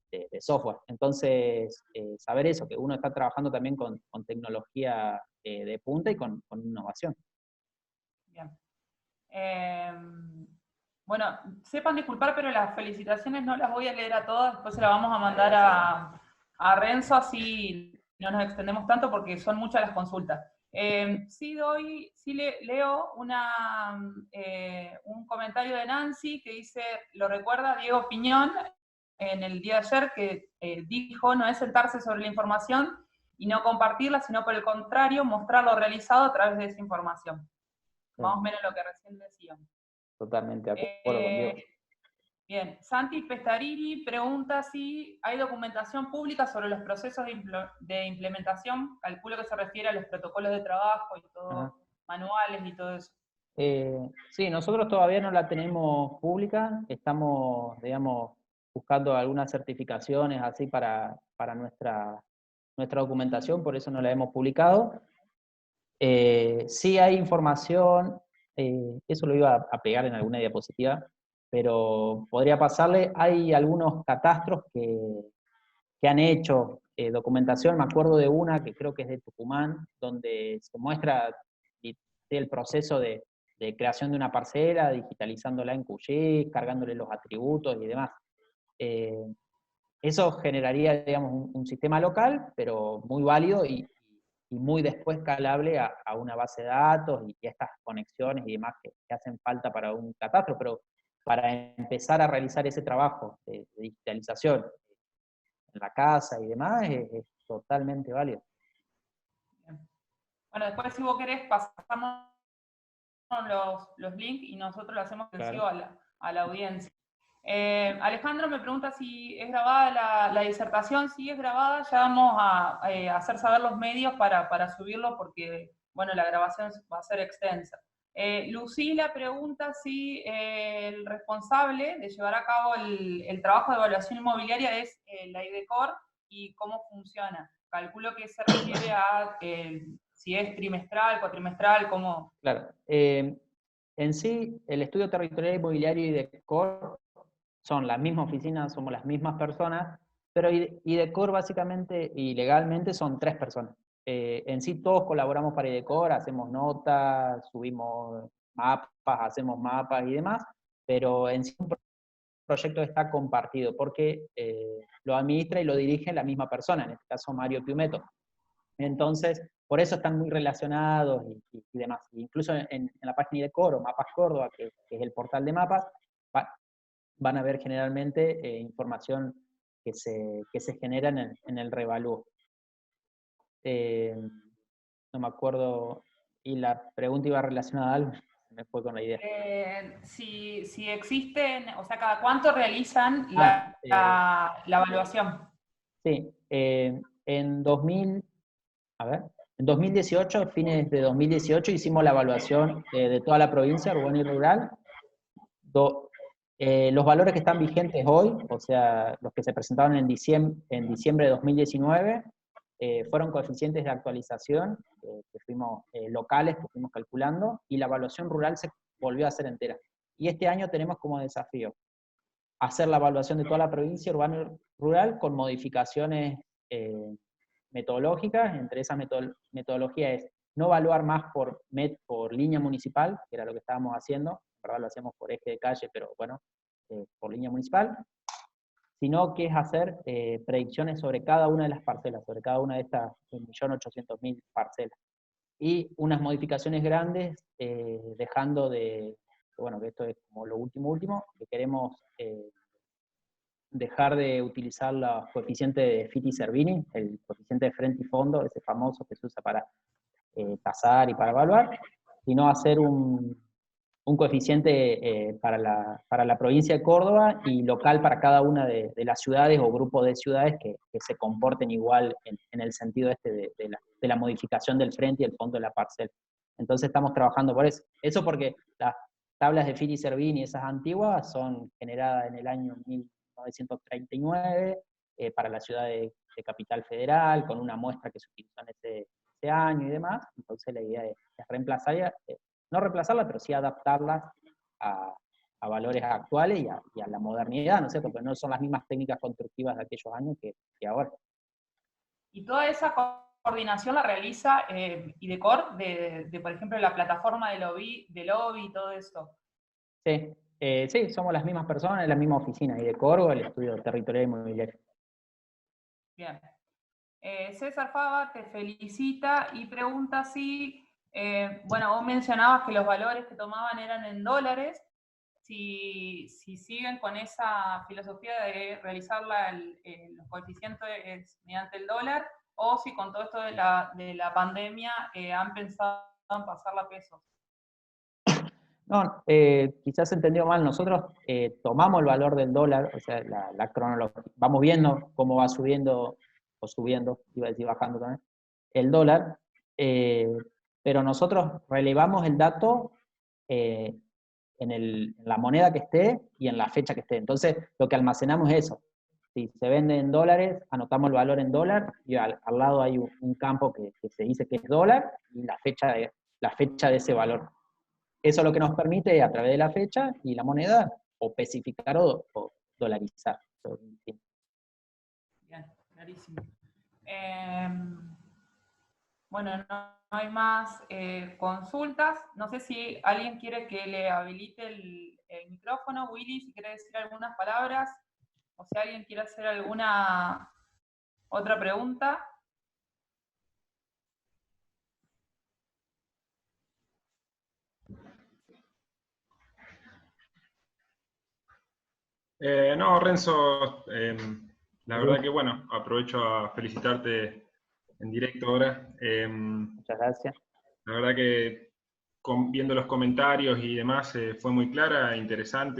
de software. Entonces, saber eso, que uno está trabajando también con tecnología de punta y con innovación. Bien. Bueno, sepan disculpar, pero las felicitaciones no las voy a leer a todas, después se las vamos a mandar a Renzo, así no nos extendemos tanto porque son muchas las consultas. Leo un comentario de Nancy que dice, lo recuerda Diego Piñón en el día de ayer, que dijo, no es sentarse sobre la información y no compartirla, sino por el contrario, mostrar lo realizado a través de esa información. Más o menos lo que recién decíamos. Totalmente de acuerdo con Diego. Bien, Santi Pestariri pregunta si hay documentación pública sobre los procesos de implementación. Calculo que se refiere a los protocolos de trabajo y todo, manuales y todo eso. Sí, nosotros todavía no la tenemos pública, estamos, digamos, buscando algunas certificaciones así para nuestra documentación, por eso no la hemos publicado. Sí hay información, eso lo iba a pegar en alguna diapositiva, pero podría pasarle, hay algunos catastros que han hecho documentación, me acuerdo de una que creo que es de Tucumán, donde se muestra el proceso de creación de una parcela, digitalizándola en QGIS, cargándole los atributos y demás. Eso generaría, digamos, un sistema local, pero muy válido y muy después escalable a una base de datos y estas conexiones y demás que hacen falta para un catastro, pero para empezar a realizar ese trabajo de digitalización en la casa y demás es totalmente válido. Bueno, después si vos querés pasamos los links y nosotros lo hacemos extensivo a la audiencia. Alejandro me pregunta si es grabada la disertación. Si es grabada, ya vamos a hacer saber los medios para subirlo porque, bueno, la grabación va a ser extensa. Lucila pregunta si el responsable de llevar a cabo el trabajo de evaluación inmobiliaria es la IDECOR y cómo funciona. Calculo que se refiere a si es trimestral, cuatrimestral, cómo... Claro. En sí, el estudio territorial inmobiliario y IDECOR son las mismas oficinas, somos las mismas personas, pero IDECOR básicamente y legalmente son 3 personas. En sí todos colaboramos para IDECOR, hacemos notas, subimos mapas, hacemos mapas y demás, pero en sí un proyecto está compartido porque lo administra y lo dirige la misma persona, en este caso Mario Piumeto. Entonces, por eso están muy relacionados y demás. Incluso en la página IDECOR o Mapas Córdoba, que es el portal de mapas, van a ver generalmente información que se genera en el revalúo. No me acuerdo, y la pregunta iba relacionada a algo, me fue con la idea. Si existen, o sea, ¿cada cuánto realizan Ah, la evaluación? sí, en 2018, fines de 2018, hicimos la evaluación de toda la provincia, urbana y rural. Los valores que están vigentes hoy, o sea, los que se presentaron en diciembre de 2019, fueron coeficientes de actualización que fuimos locales, que fuimos calculando, y la evaluación rural se volvió a hacer entera. Y este año tenemos como desafío hacer la evaluación de toda la provincia urbana y rural con modificaciones metodológicas. Entre esas metodologías es no evaluar más por línea municipal, que era lo que estábamos haciendo, en verdad lo hacemos por eje de calle, pero bueno, por línea municipal, sino que es hacer predicciones sobre cada una de las parcelas, sobre cada una de estas 1.800.000 parcelas. Y unas modificaciones grandes, dejando de, bueno, que esto es como lo último, que queremos dejar de utilizar los coeficientes de Fitti-Servini, el coeficiente de frente y fondo, ese famoso que se usa para tasar y para evaluar, sino hacer un coeficiente para la provincia de Córdoba y local para cada una de las ciudades o grupos de ciudades que se comporten igual en el sentido de la modificación del frente y el fondo de la parcela. Entonces estamos trabajando por eso. Eso porque las tablas de Fitti-Servini, esas antiguas, son generadas en el año 1939 para la ciudad de Capital Federal, con una muestra que se utilizó en ese año y demás. Entonces la idea es reemplazar, no reemplazarla, pero sí adaptarlas a valores actuales y a la modernidad, ¿no es cierto? Porque no son las mismas técnicas constructivas de aquellos años que ahora. Y toda esa coordinación la realiza IDECOR, por ejemplo, la plataforma de lobby y todo eso. Sí, sí, somos las mismas personas, en la misma oficina, IDECOR o el estudio territorial inmobiliario. Bien. César Fava te felicita y pregunta si, bueno, vos mencionabas que los valores que tomaban eran en dólares, si siguen con esa filosofía de realizar los coeficientes mediante el dólar, o si con todo esto de la pandemia han pensado en pasarla a pesos. No, quizás se entendió mal. Nosotros tomamos el valor del dólar, o sea, la cronología, vamos viendo cómo va subiendo, o subiendo, iba a decir bajando también, el dólar, pero nosotros relevamos el dato en la moneda que esté y en la fecha que esté. Entonces, lo que almacenamos es eso. Si se vende en dólares, anotamos el valor en dólar, y al lado hay un campo que se dice que es dólar, y la fecha de ese valor. Eso es lo que nos permite, a través de la fecha y la moneda, o especificar o dolarizar. Bien, clarísimo. Bueno, no hay más consultas. No sé si alguien quiere que le habilite el micrófono. Willy, si quiere decir algunas palabras, o si alguien quiere hacer alguna otra pregunta. No, Renzo, la verdad que bueno, aprovecho a felicitarte en directo ahora. Muchas gracias. La verdad que viendo los comentarios y demás fue muy clara, interesante.